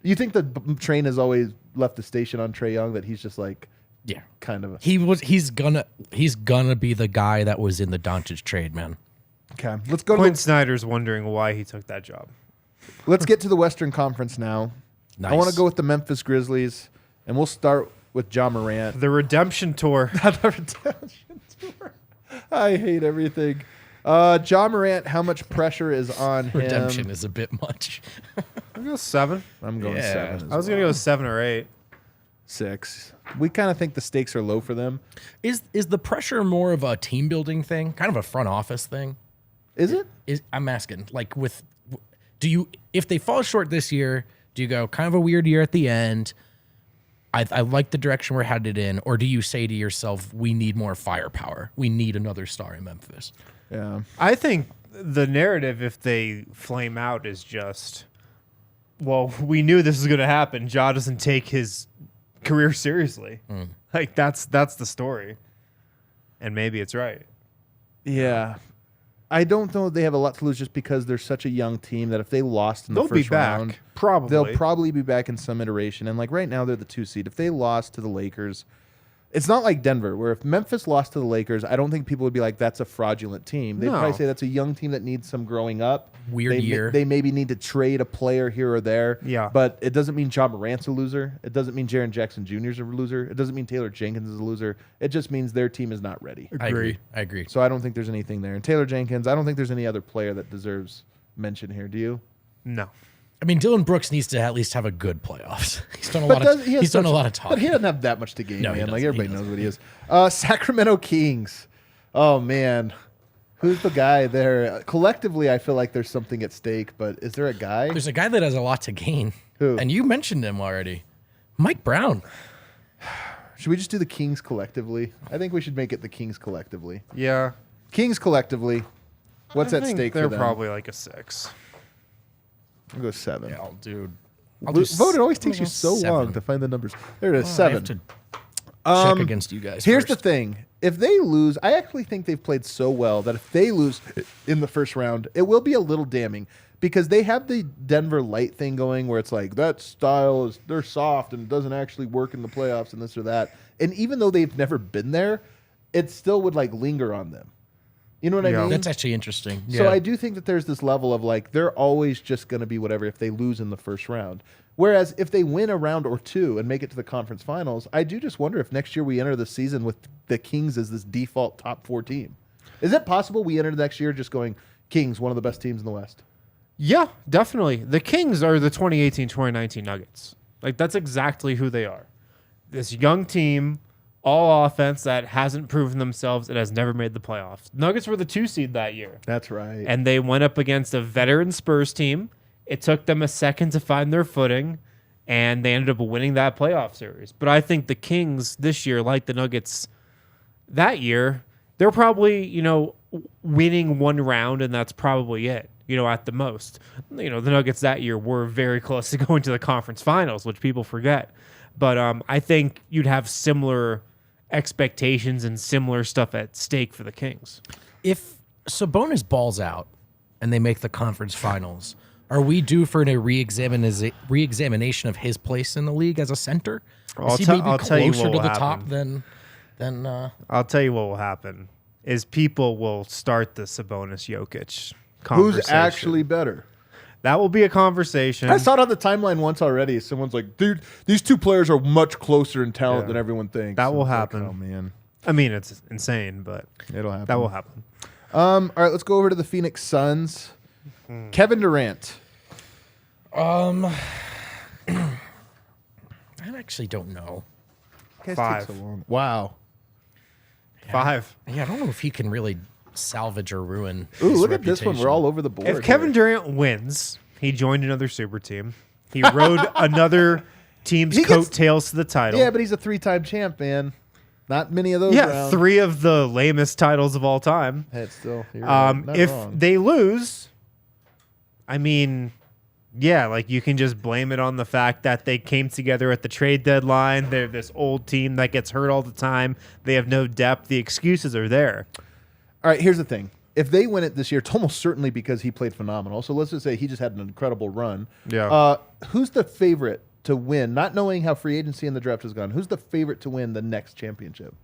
You think the train has always left the station on Trae Young, that he's just kind of... He's gonna be the guy that was in the Doncic trade, man. Okay, let's go Quinn Snyder's wondering why he took that job. Let's get to the Western Conference now. Nice. I want to go with the Memphis Grizzlies, and we'll start with Ja Morant. The redemption tour. The redemption tour. I hate everything. Ja Morant, how much pressure is on him? Redemption is a bit much. I'm going to go 7. I'm going 7. I was going to go 7 or 8. 6. We kind of think the stakes are low for them. Is the pressure more of a team building thing, kind of a front office thing? Is it? I'm asking, if they fall short this year, do you go kind of a weird year at the end? I like the direction we're headed in, or do you say to yourself, we need more firepower? We need another star in Memphis. Yeah. I think the narrative, if they flame out, is just, well, we knew this was going to happen. Ja doesn't take his career seriously. That's the story. And maybe it's right. Yeah. I don't know they have a lot to lose just because they're such a young team that if they lost in the first round, probably. They'll probably be back in some iteration. And right now they're the 2 seed. If they lost to the Lakers, it's not like Denver, where if Memphis lost to the Lakers, I don't think people would be like, that's a fraudulent team. They'd probably say that's a young team that needs some growing up. Weird year. They maybe need to trade a player here or there. Yeah. But it doesn't mean Ja Morant's a loser. It doesn't mean Jaren Jackson Jr. is a loser. It doesn't mean Taylor Jenkins is a loser. It just means their team is not ready. I agree. So I don't think there's anything there. And Taylor Jenkins, I don't think there's any other player that deserves mention here. Do you? No. I mean, Dylan Brooks needs to at least have a good playoffs. He's done a lot of talking. But he doesn't have that much to gain, No, man. he Everybody knows what he is. Sacramento Kings. Oh, man. Who's the guy there? Collectively, I feel like there's something at stake, but is there a guy? There's a guy that has a lot to gain. Who? And you mentioned him already. Mike Brown. Should we just do the Kings collectively? I think we should make it the Kings collectively. Yeah. Kings collectively. What's at stake for They're them? probably like a 6. I'll go 7. Yeah, dude. Vote, it always takes you so long to find the numbers. There it is, 7. I have to check against you guys Here's first. the thing. If they lose, I actually think they've played so well that if they lose in the first round, it will be a little damning because they have the Denver Light thing going where it's like, that style is, they're soft and it doesn't actually work in the playoffs and this or that. And even though they've never been there, it still would linger on them. You know what I Yeah. mean? That's actually interesting. So I do think that there's this level of like they're always just going to be whatever if they lose in the first round. Whereas if they win a round or two and make it to the conference finals, I do just wonder if next year we enter the season with the Kings as this default top 4 team. Is it possible we enter the next year just going Kings, one of the best teams in the West? Yeah, definitely. The Kings are the 2018-2019 Nuggets. Like, that's exactly who they are. This young team, all offense that hasn't proven themselves and has never made the playoffs. Nuggets were the 2 seed that year. That's right. And they went up against a veteran Spurs team. It took them a second to find their footing, and they ended up winning that playoff series. But I think the Kings this year, like the Nuggets that year, they're probably, winning one round, and that's probably it, at the most. The Nuggets that year were very close to going to the conference finals, which people forget. But I think you'd have similar expectations and similar stuff at stake for the Kings. If Sabonis balls out and they make the conference finals, are we due for a re-examination of his place in the league as a center? Is he maybe tell you closer what to will the happen. top than I'll tell you what will happen is people will start the Sabonis Jokic conversation. Who's actually better? That will be a conversation. I saw it on the timeline once already. Someone's like, dude, these 2 players are much closer in talent than everyone thinks. That will And it's like, happen. oh, man. I mean, it's insane, but It'll happen. that will happen. All right, let's go over to the Phoenix Suns. Kevin Durant. I actually don't know. Guys 5. take so long. Wow. 5. Yeah, I don't know if he can really salvage or ruin. Ooh, his look at this one. reputation. We're all over the board. If Kevin here. Durant wins, he joined another super team. He rode another team's He gets- coattails to the title. Yeah, but he's a 3-time champ, man. Not many of those yeah, around. 3 of the lamest titles of all time. Hey, it's still, you're not If wrong. they lose, I mean, yeah, like you can just blame it on the fact that they came together at the trade deadline. They're this old team that gets hurt all the time. They have no depth. The excuses are there. All right, here's the thing. If they win it this year, it's almost certainly because he played phenomenal. So let's just say he just had an incredible run. Yeah. Who's the favorite to win, not knowing how free agency and the draft has gone? Who's the favorite to win the next championship?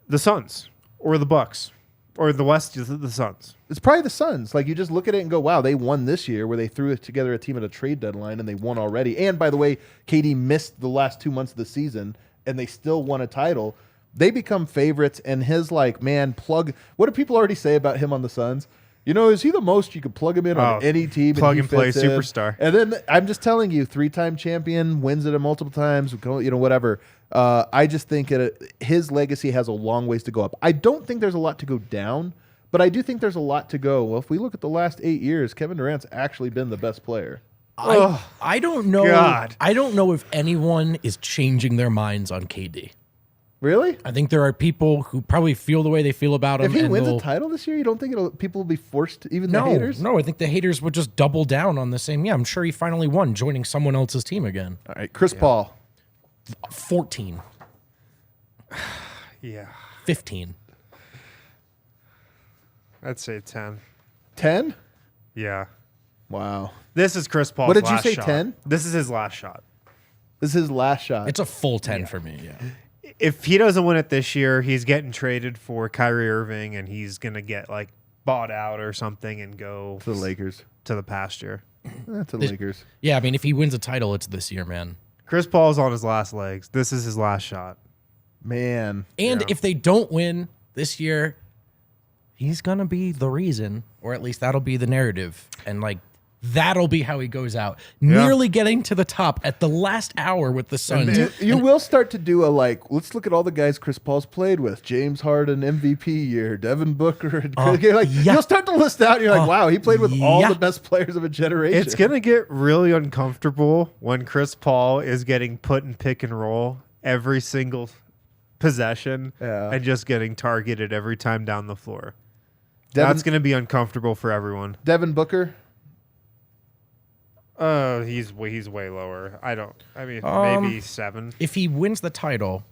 The Suns or the Bucks or the West, the Suns. It's probably the Suns. Like, you just look at it and go, wow, they won this year where they threw together a team at a trade deadline and they won already. And by the way, KD missed the last 2 months of the season and they still won a title. They become favorites, and his plug. What do people already say about him on the Suns? Is he the most you could plug him in on any team? Plug he and play fits in? superstar. And then I'm just telling you, 3-time champion, wins it multiple times, whatever. I just think his legacy has a long ways to go up. I don't think there's a lot to go down, but I do think there's a lot to go. Well, if we look at the last 8 years, Kevin Durant's actually been the best player. I don't know. God. I don't know if anyone is changing their minds on KD. Really? I think there are people who probably feel the way they feel about him. If he and wins a they'll- title this year, you don't think people will be forced, even the no, haters? no, I think the haters would just double down on the same. Yeah, I'm sure he finally won, joining someone else's team again. All right, Chris Paul. 14, Yeah. 15. I'd say 10. 10? Yeah. Wow. This is Chris Paul's What did you last say, shot. 10? This is his last shot. This is his last shot. It's a full 10 for me. Yeah. If he doesn't win it this year, he's getting traded for Kyrie Irving, and he's going to get bought out or something and go to the Lakers. to the pasture. To the Lakers. Yeah, I mean, if he wins a title, it's this year, man. Chris Paul's on his last legs. This is his last shot. Man. And Yeah. if they don't win this year, he's going to be the reason, or at least that'll be the narrative. And that'll be how he goes out. Nearly getting to the top at the last hour with the Suns. You will start to do let's look at all the guys Chris Paul's played with. James Harden, MVP year, Devin Booker. yeah. You'll start to list out and you're like, wow, he played with all yeah. the best players of a generation. It's going to get really uncomfortable when Chris Paul is getting put in pick and roll every single possession and just getting targeted every time down the floor. That's going to be uncomfortable for everyone. Devin Booker. He's way lower. Maybe 7. If he wins the title,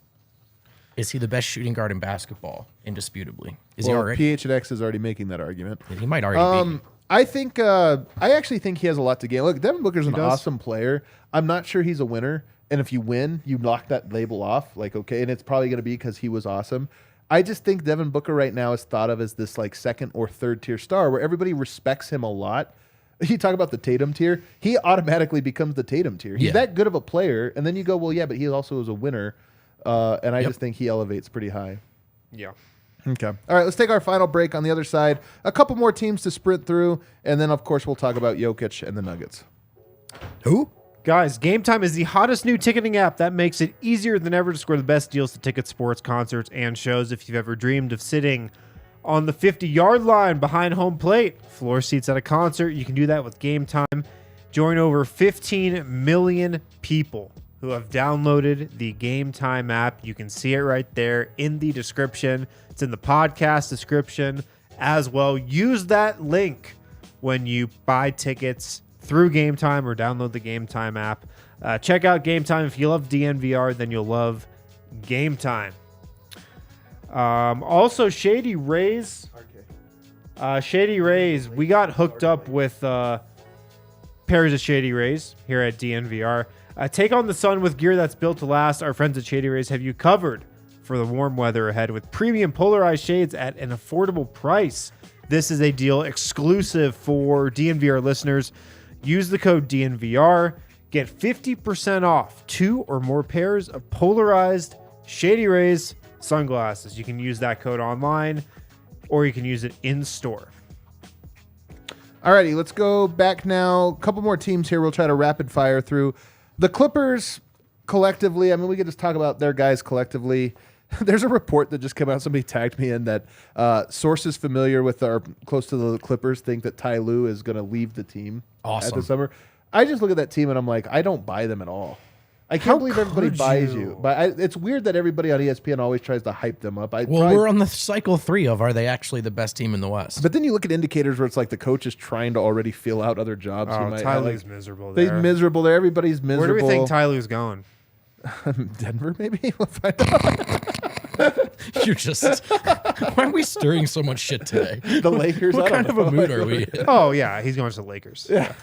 is he the best shooting guard in basketball? Indisputably. Is he already? PHNX is already making that argument. He might already be. I actually think he has a lot to gain. Look, Devin Booker's an awesome player. I'm not sure he's a winner. And if you win, you knock that label off. And it's probably going to be because he was awesome. I just think Devin Booker right now is thought of as this like second or third tier star where everybody respects him a lot. You talk about the Tatum tier, he automatically becomes the Tatum tier. He's that good of a player, and then you go, well, yeah, but he also is a winner, and I just think he elevates pretty high. Yeah. Okay. All right, let's take our final break on the other side. A couple more teams to sprint through, and then, of course, we'll talk about Jokic and the Nuggets. Who? Guys, Game Time is the hottest new ticketing app that makes it easier than ever to score the best deals to tickets, sports, concerts, and shows. If you've ever dreamed of sitting on the 50-yard line behind home plate, floor seats at a concert, you can do that with Game Time. Join over 15 million people who have downloaded the Game Time app. You can see it right there in the description. It's in the podcast description as well. Use that link when you buy tickets through Game Time or download the Game Time app. Check out Game Time. If you love DNVR, then you'll love Game Time. Also, Shady Rays. Shady Rays. We got hooked up with pairs of Shady Rays here at DNVR. Take on the sun with gear that's built to last. Our friends at Shady Rays have you covered for the warm weather ahead with premium polarized shades at an affordable price. This is a deal exclusive for DNVR listeners. Use the code DNVR. Get 50% off 2 or more pairs of polarized Shady Rays sunglasses. You can use that code online or you can use it in store. Alrighty, let's go back now. A couple more teams here. We'll try to rapid fire through. The Clippers collectively, I mean, we could just talk about their guys collectively. There's a report that just came out. Somebody tagged me in that sources familiar with our close to the Clippers think that Ty Lue is going to leave the team at the summer. I just look at that team and I'm like, I don't buy them at all. I can't believe everybody buys you. But it's weird that everybody on ESPN always tries to hype them up. We're on the cycle 3 of are they actually the best team in the West? But then you look at indicators where it's like the coach is trying to already feel out other jobs. Ty Lue's miserable there. He's miserable there. Everybody's miserable. Where do we think Ty Lue's going? Denver, maybe? We'll find out. You're just... Why are we stirring so much shit today? The Lakers? What kind of a mood are we in? Oh, yeah. He's going to the Lakers. Yeah.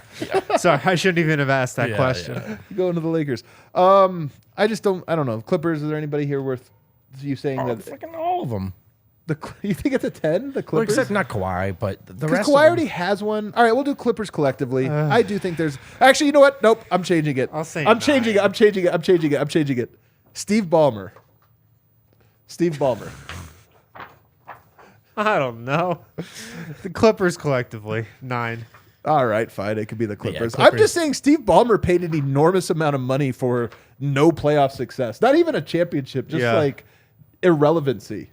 Sorry, I shouldn't even have asked that question. Yeah. Going to the Lakers. I don't know. Clippers, is there anybody here worth you saying that? Fucking all of them. You think it's a 10? The Well, Clippers? except not Kawhi, but the Because rest Kawhi of them. already has one. All right, we'll do Clippers collectively. I do think there's... Actually, you know what? Nope, I'm changing it. I'll say I'm changing it. Steve Ballmer. I don't know. The Clippers collectively, 9. All right, fine. It could be the Clippers. Clippers. I'm just saying Steve Ballmer paid an enormous amount of money for no playoff success. Not even a championship, just like irrelevancy.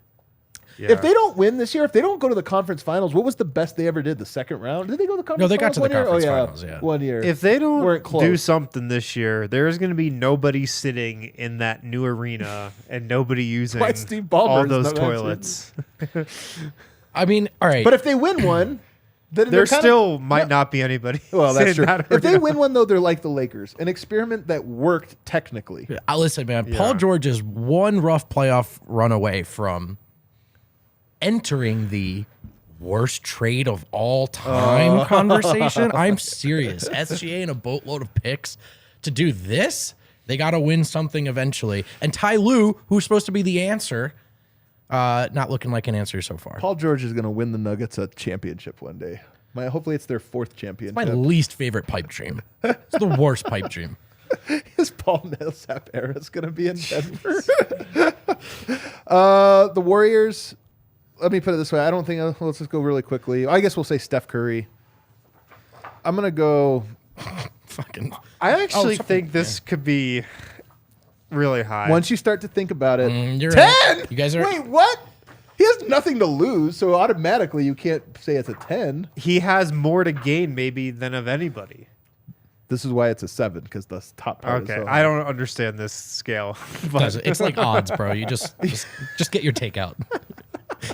Yeah. If they don't win this year, if they don't go to the conference finals, what was the best they ever did? The second round? Did they go to the conference finals? No, they got to the conference finals, yeah. 1 year. If they don't Weren't close. do something this year, there's going to be nobody sitting in that new arena and nobody using Why Steve Ballmer all is those not toilets. I mean, all right. But if they win one, then There they're still might not be anybody. Well, that's sitting true. in that If they arena. win one, though, they're like the Lakers. An experiment that worked technically. Listen, man, Paul George is one rough playoff run away from entering the worst trade of all time conversation. I'm serious. SGA and a boatload of picks to do this. They got to win something eventually. And Ty Lue, who's supposed to be the answer, not looking like an answer so far. Paul George is going to win the Nuggets a championship one day. Hopefully it's their 4th championship. My least favorite pipe dream. It's the worst pipe dream. His Paul Millsap era is going to be in Denver. The Warriors, let me put it this way. I don't think, let's just go really quickly. I guess we'll say Steph Curry. I'm going to go. Fucking. I actually think this could be really high. Once you start to think about it, You're 10? right. You guys are. Wait, what? He has nothing to lose, so automatically you can't say it's a 10. He has more to gain maybe than of anybody. This is why it's a 7, because the top part is Okay, so I don't understand this scale. It's like odds, bro. You just get your takeout.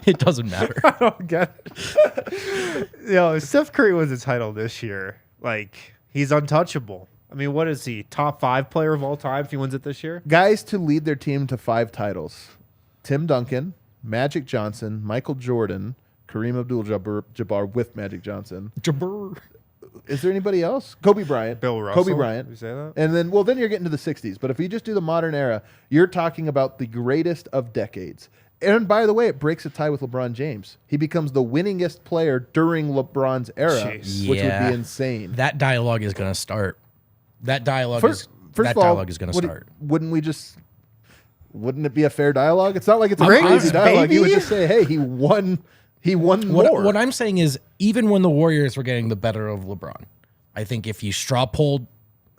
It doesn't matter. I don't get it. If Steph Curry wins a title this year, like, he's untouchable. I mean, what is he? Top 5 player of all time if he wins it this year? Guys to lead their team to 5 titles. Tim Duncan, Magic Johnson, Michael Jordan, Kareem Abdul-Jabbar with Magic Johnson. Jabber. Is there anybody else? Kobe Bryant. Bill Russell. Kobe Bryant. Did you say that? And then you're getting to the 60s. But if you just do the modern era, you're talking about the greatest of decades. And by the way, it breaks a tie with LeBron James. He becomes the winningest player during LeBron's era, Jeez. which would Yeah. be insane. That dialogue is going to start. That dialogue First of all, dialogue is going to start. Wouldn't it be a fair dialogue? It's not like it's a Rings, crazy dialogue. You would baby. just say, hey, he won more. What I'm saying is, even when the Warriors were getting the better of LeBron, I think if you straw polled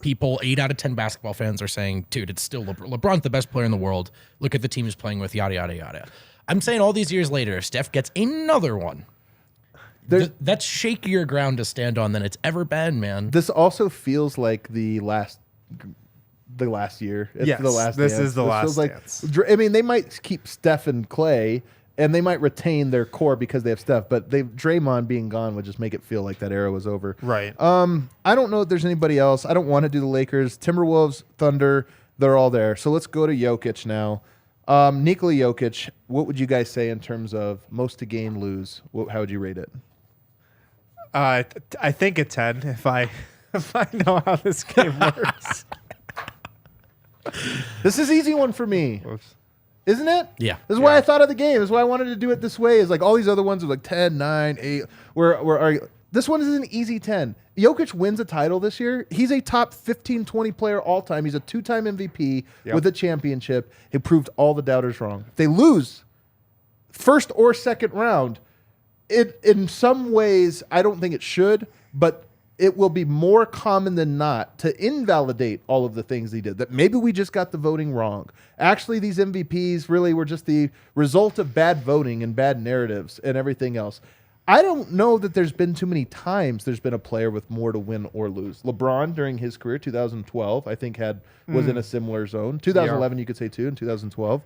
people, 8 out of 10 basketball fans are saying, dude, it's still LeBron's the best player in the world. Look at the team he's playing with, yada, yada, yada. I'm saying all these years later, if Steph gets another one, that's shakier ground to stand on than it's ever been, man. This also feels like the last year. It's Yes, the last this dance. is the last dance. I mean, they might keep Steph and Clay, and they might retain their core because they have Steph, but Draymond being gone would just make it feel like that era was over. Right. I don't know if there's anybody else. I don't want to do the Lakers, Timberwolves, Thunder. They're all there. So let's go to Jokic now. Nikola Jokic, what would you guys say in terms of most to gain, lose? How would you rate it? I think a 10 if I know how this game works. This is an easy one for me. Whoops. Isn't it? Yeah. This is why I thought of the game. This is why I wanted to do it this way. Is like all these other ones are like 10, 9, 8. This one is an easy 10. Jokic wins a title this year. He's a top 15, 20 player all time. He's a 2-time MVP with a championship. He proved all the doubters wrong. If they lose first or second round, in some ways, I don't think it should, but it will be more common than not to invalidate all of the things he did. That maybe we just got the voting wrong. Actually, these MVPs really were just the result of bad voting and bad narratives and everything else. I don't know that there's been too many times there's been a player with more to win or lose. LeBron during his career, 2012, I think was in a similar zone. 2011, you could say too, in 2012.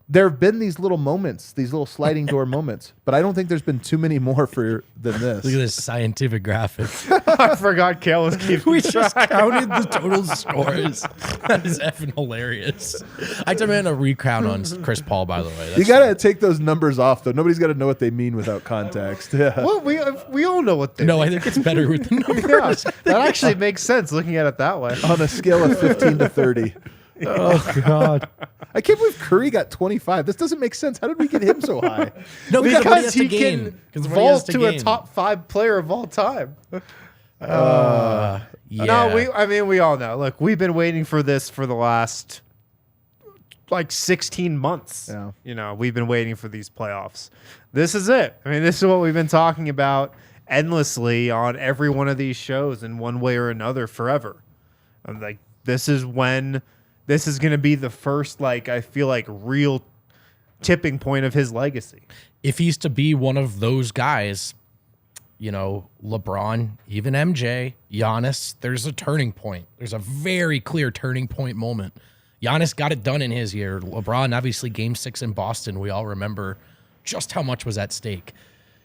There have been these little moments, these little sliding door moments, but I don't think there's been too many more than this. Look at this scientific graphic. I forgot Kale was keeping We just track. counted the total scores. That is effing hilarious. I demand a recount on Chris Paul, by the way. You got to take those numbers off, though. Nobody's got to know what they mean without context. Yeah. Well, we all know what they No, mean. I think it's better with the Yeah, numbers. that actually makes sense looking at it that way. On a scale of 15 to 30. Oh, God. I can't believe Curry got 25. This doesn't make sense. How did we get him so high? No, because Because he he can can vault to a top 5 player of all time. Yeah. No, we all know. Look, we've been waiting for this for the last like 16 months. Yeah. You know, we've been waiting for these playoffs. This is it. I mean, this is what we've been talking about endlessly on every one of these shows in one way or another forever. I'm like, this is when this is going to be the first, like, I feel like real tipping point of his legacy. If he's to be one of those guys, you know, LeBron, even MJ, Giannis, there's a turning point. There's a very clear turning point moment. Giannis got it done in his year. LeBron, obviously, Game 6 in Boston. We all remember just how much was at stake.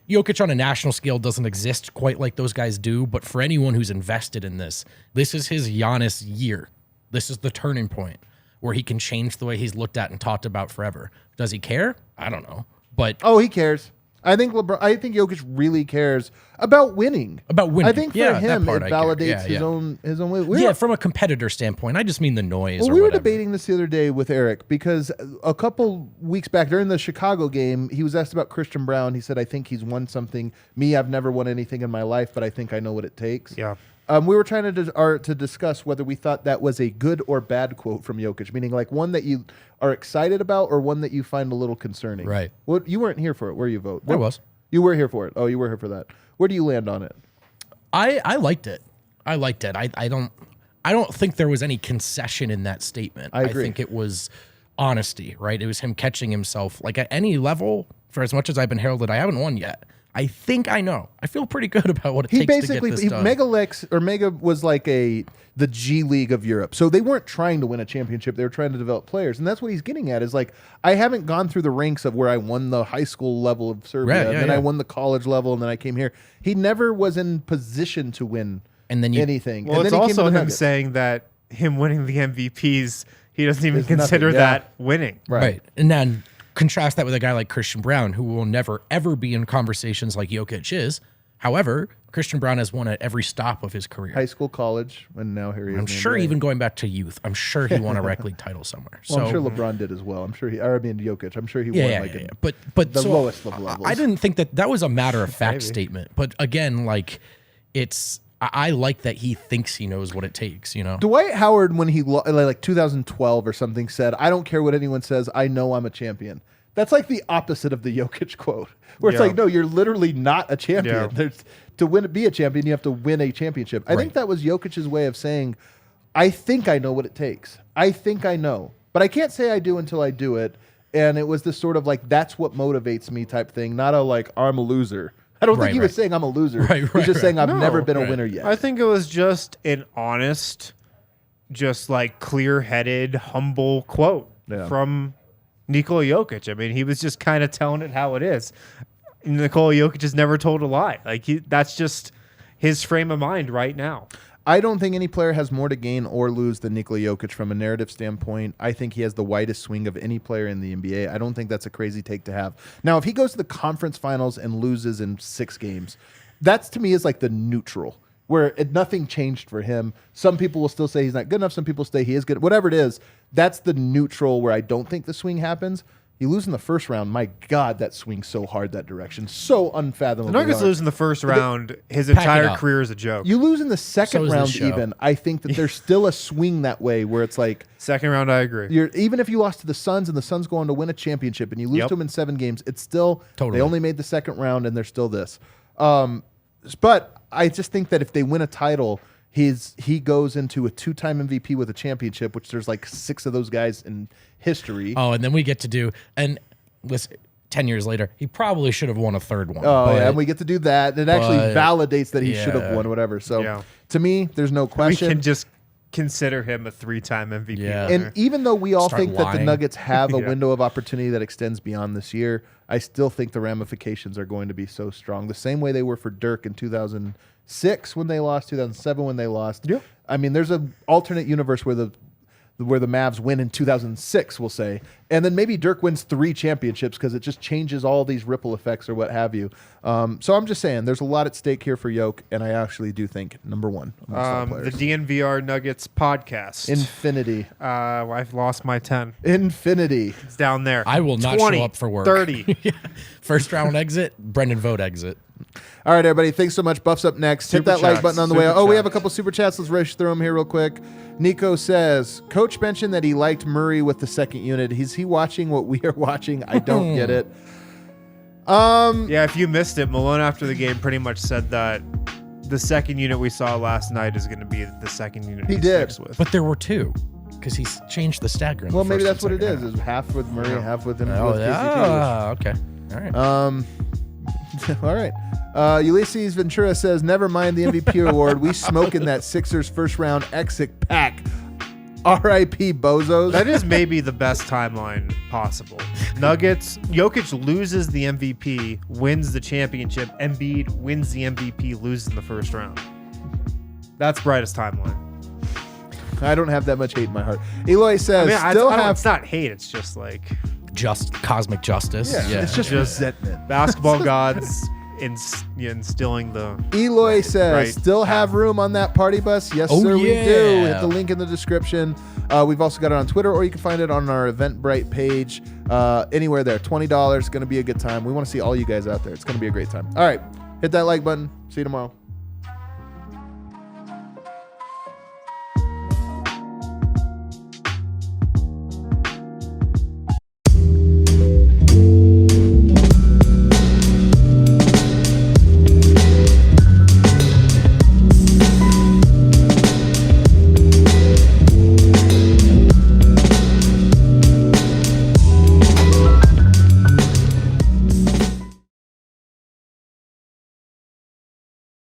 Jokic on a national scale doesn't exist quite like those guys do, but for anyone who's invested in this is his Giannis year. This is the turning point where he can change the way he's looked at and talked about forever. Does he care? I don't know. But he cares. I think Jokic really cares about winning. About winning. I think for Yeah, him, that part it I care. validates Yeah, his own way. yeah, from a competitor standpoint, I just mean the noise. Well, or we were whatever. debating this the other day with Eric because a couple weeks back during the Chicago game, he was asked about Christian Brown. He said, I think he's won something. Me, I've never won anything in my life, but I think I know what it takes. Yeah. We were trying to discuss whether we thought that was a good or bad quote from Jokic, meaning like one that you are excited about or one that you find a little concerning. Right. What you weren't here for it. Where you vote? I was. You were here for it. Oh, you were here for that. Where do you land on it? I liked it. I don't think there was any concession in that statement. I agree. I think it was honesty, right? It was him catching himself. Like at any level, for as much as I've been heralded, I haven't won yet. I think I know. I feel pretty good about what it He takes basically to get this done. Mega was like the G League of Europe. So they weren't trying to win a championship. They were trying to develop players. And that's what he's getting at is like, I haven't gone through the ranks of where I won the high school level of Serbia. Right, yeah, and then yeah. I won the college level. And then I came here. He never was in position to win And then anything. Well, and it's then he came to also the him Nuggets. saying that him winning the MVPs, he doesn't even Is nothing, consider yeah. that winning. Right. And then contrast that with a guy like Christian Brown, who will never, ever be in conversations like Jokic is, However, Christian Braun has won at every stop of his career. High school, college, and now here he is. I'm in the sure NBA. even going back to youth, I'm sure he won a rec league title somewhere. Well, I'm So- sure LeBron did as well. I'm sure Jokic. I'm sure he Yeah, won yeah, like yeah, a- yeah. But the so lowest of levels. I didn't think that was a matter of fact statement. But again, like I like that he thinks he knows what it takes. You know, Dwight Howard, when he like 2012 or something, said, "I don't care what anyone says. I know I'm a champion." That's like the opposite of the Jokic quote, where it's Yeah. like, no, you're literally not a champion. Yeah. There's be a champion, you have to win a championship. I think that was Jokic's way of saying, I think I know what it takes. I think I know, but I can't say I do until I do it. And it was this sort of like, that's what motivates me type thing, not a like, I'm a loser. I don't think he was saying I'm a loser. He's just saying I've never been a winner yet. I think it was just an honest, just like clear-headed, humble quote from Nikola Jokic. I mean, he was just kind of telling it how it is. Nikola Jokic has never told a lie. Like that's just his frame of mind right now. I don't think any player has more to gain or lose than Nikola Jokic from a narrative standpoint. I think he has the widest swing of any player in the NBA. I don't think that's a crazy take to have. Now, if he goes to the conference finals and loses in 6 games, that's to me is like the neutral, where nothing changed for him. Some people will still say he's not good enough. Some people say he is good. Whatever it is, that's the neutral where I don't think the swing happens. You lose in the first round, my God, that swings so hard that direction. So unfathomable. The Nuggets lose in the first round. His Pack it entire up. career is a joke. You lose in the second So is this round show. even. I think that there's still a swing that way where it's like, Second round, I agree. even if you lost to the Suns and the Suns go on to win a championship and you lose Yep. to them in 7 games, it's still, Totally. they only made the second round and they're still this. But I just think that if they win a title, he goes into a 2-time MVP with a championship, which there's like 6 of those guys in history. Oh, and then we get to do and listen. 10 years later, he probably should have won a third one. Oh, but yeah, and we get to do that. It actually but- validates that he should have yeah. won, whatever. So Yeah. to me, there's no We question. can just consider him a 3-time MVP. Yeah. winner. And even though we all Start think that the lying. Nuggets have a Yeah. window of opportunity that extends beyond this year, I still think the ramifications are going to be so strong. The same way they were for Dirk in 2006 when they lost, 2007 when they lost. Yep. I mean, there's an alternate universe where the Mavs win in 2006, we'll say, and then maybe Dirk wins 3 championships because it just changes all these ripple effects or what have you. So I'm just saying, there's a lot at stake here for Yoke, and I actually do think number one amongst all the players. DNVR Nuggets podcast. Infinity. I've lost my 10. Infinity. It's down there. I will not 20, show up for work. 30. First round exit, Brendan Vogt exit. All right, everybody. Thanks so much. Buff's up next. Hit Super that like chats. button on the way. Super Oh, we have a chats. couple super chats. Let's rush through them here real quick. Nico says, Coach mentioned that he liked Murray with the second unit. Is he watching what we are watching? I don't get it. Yeah, if you missed it, Malone after the game pretty much said that the second unit we saw last night is going to be the second unit He he did. sticks with. But there were 2 because he's changed the stagger. in the Well, maybe first that's what and it second is. half. Is half with Murray, half with him. Oh, with yeah. Okay. All right. All right. Ulysses Ventura says, never mind the MVP award. We smoking that Sixers first round exit pack. R.I.P. Bozos. That is maybe the best timeline possible. Nuggets, Jokic loses the MVP, wins the championship. Embiid wins the MVP, loses in the first round. That's brightest timeline. I don't have that much hate in my heart. Eloy says, I mean, I still don't- have... it's not hate. It's just like Just cosmic justice. Yeah, it's just resentment. basketball gods instilling the. Eloy says, Right. still have room on that party bus? Yes, Oh, sir, we do. yeah. Hit the link in the description. We've also got it on Twitter, or you can find it on our Eventbrite page. Anywhere there. $20. Going to be a good time. We want to see all you guys out there. It's going to be a great time. All right. Hit that like button. See you tomorrow.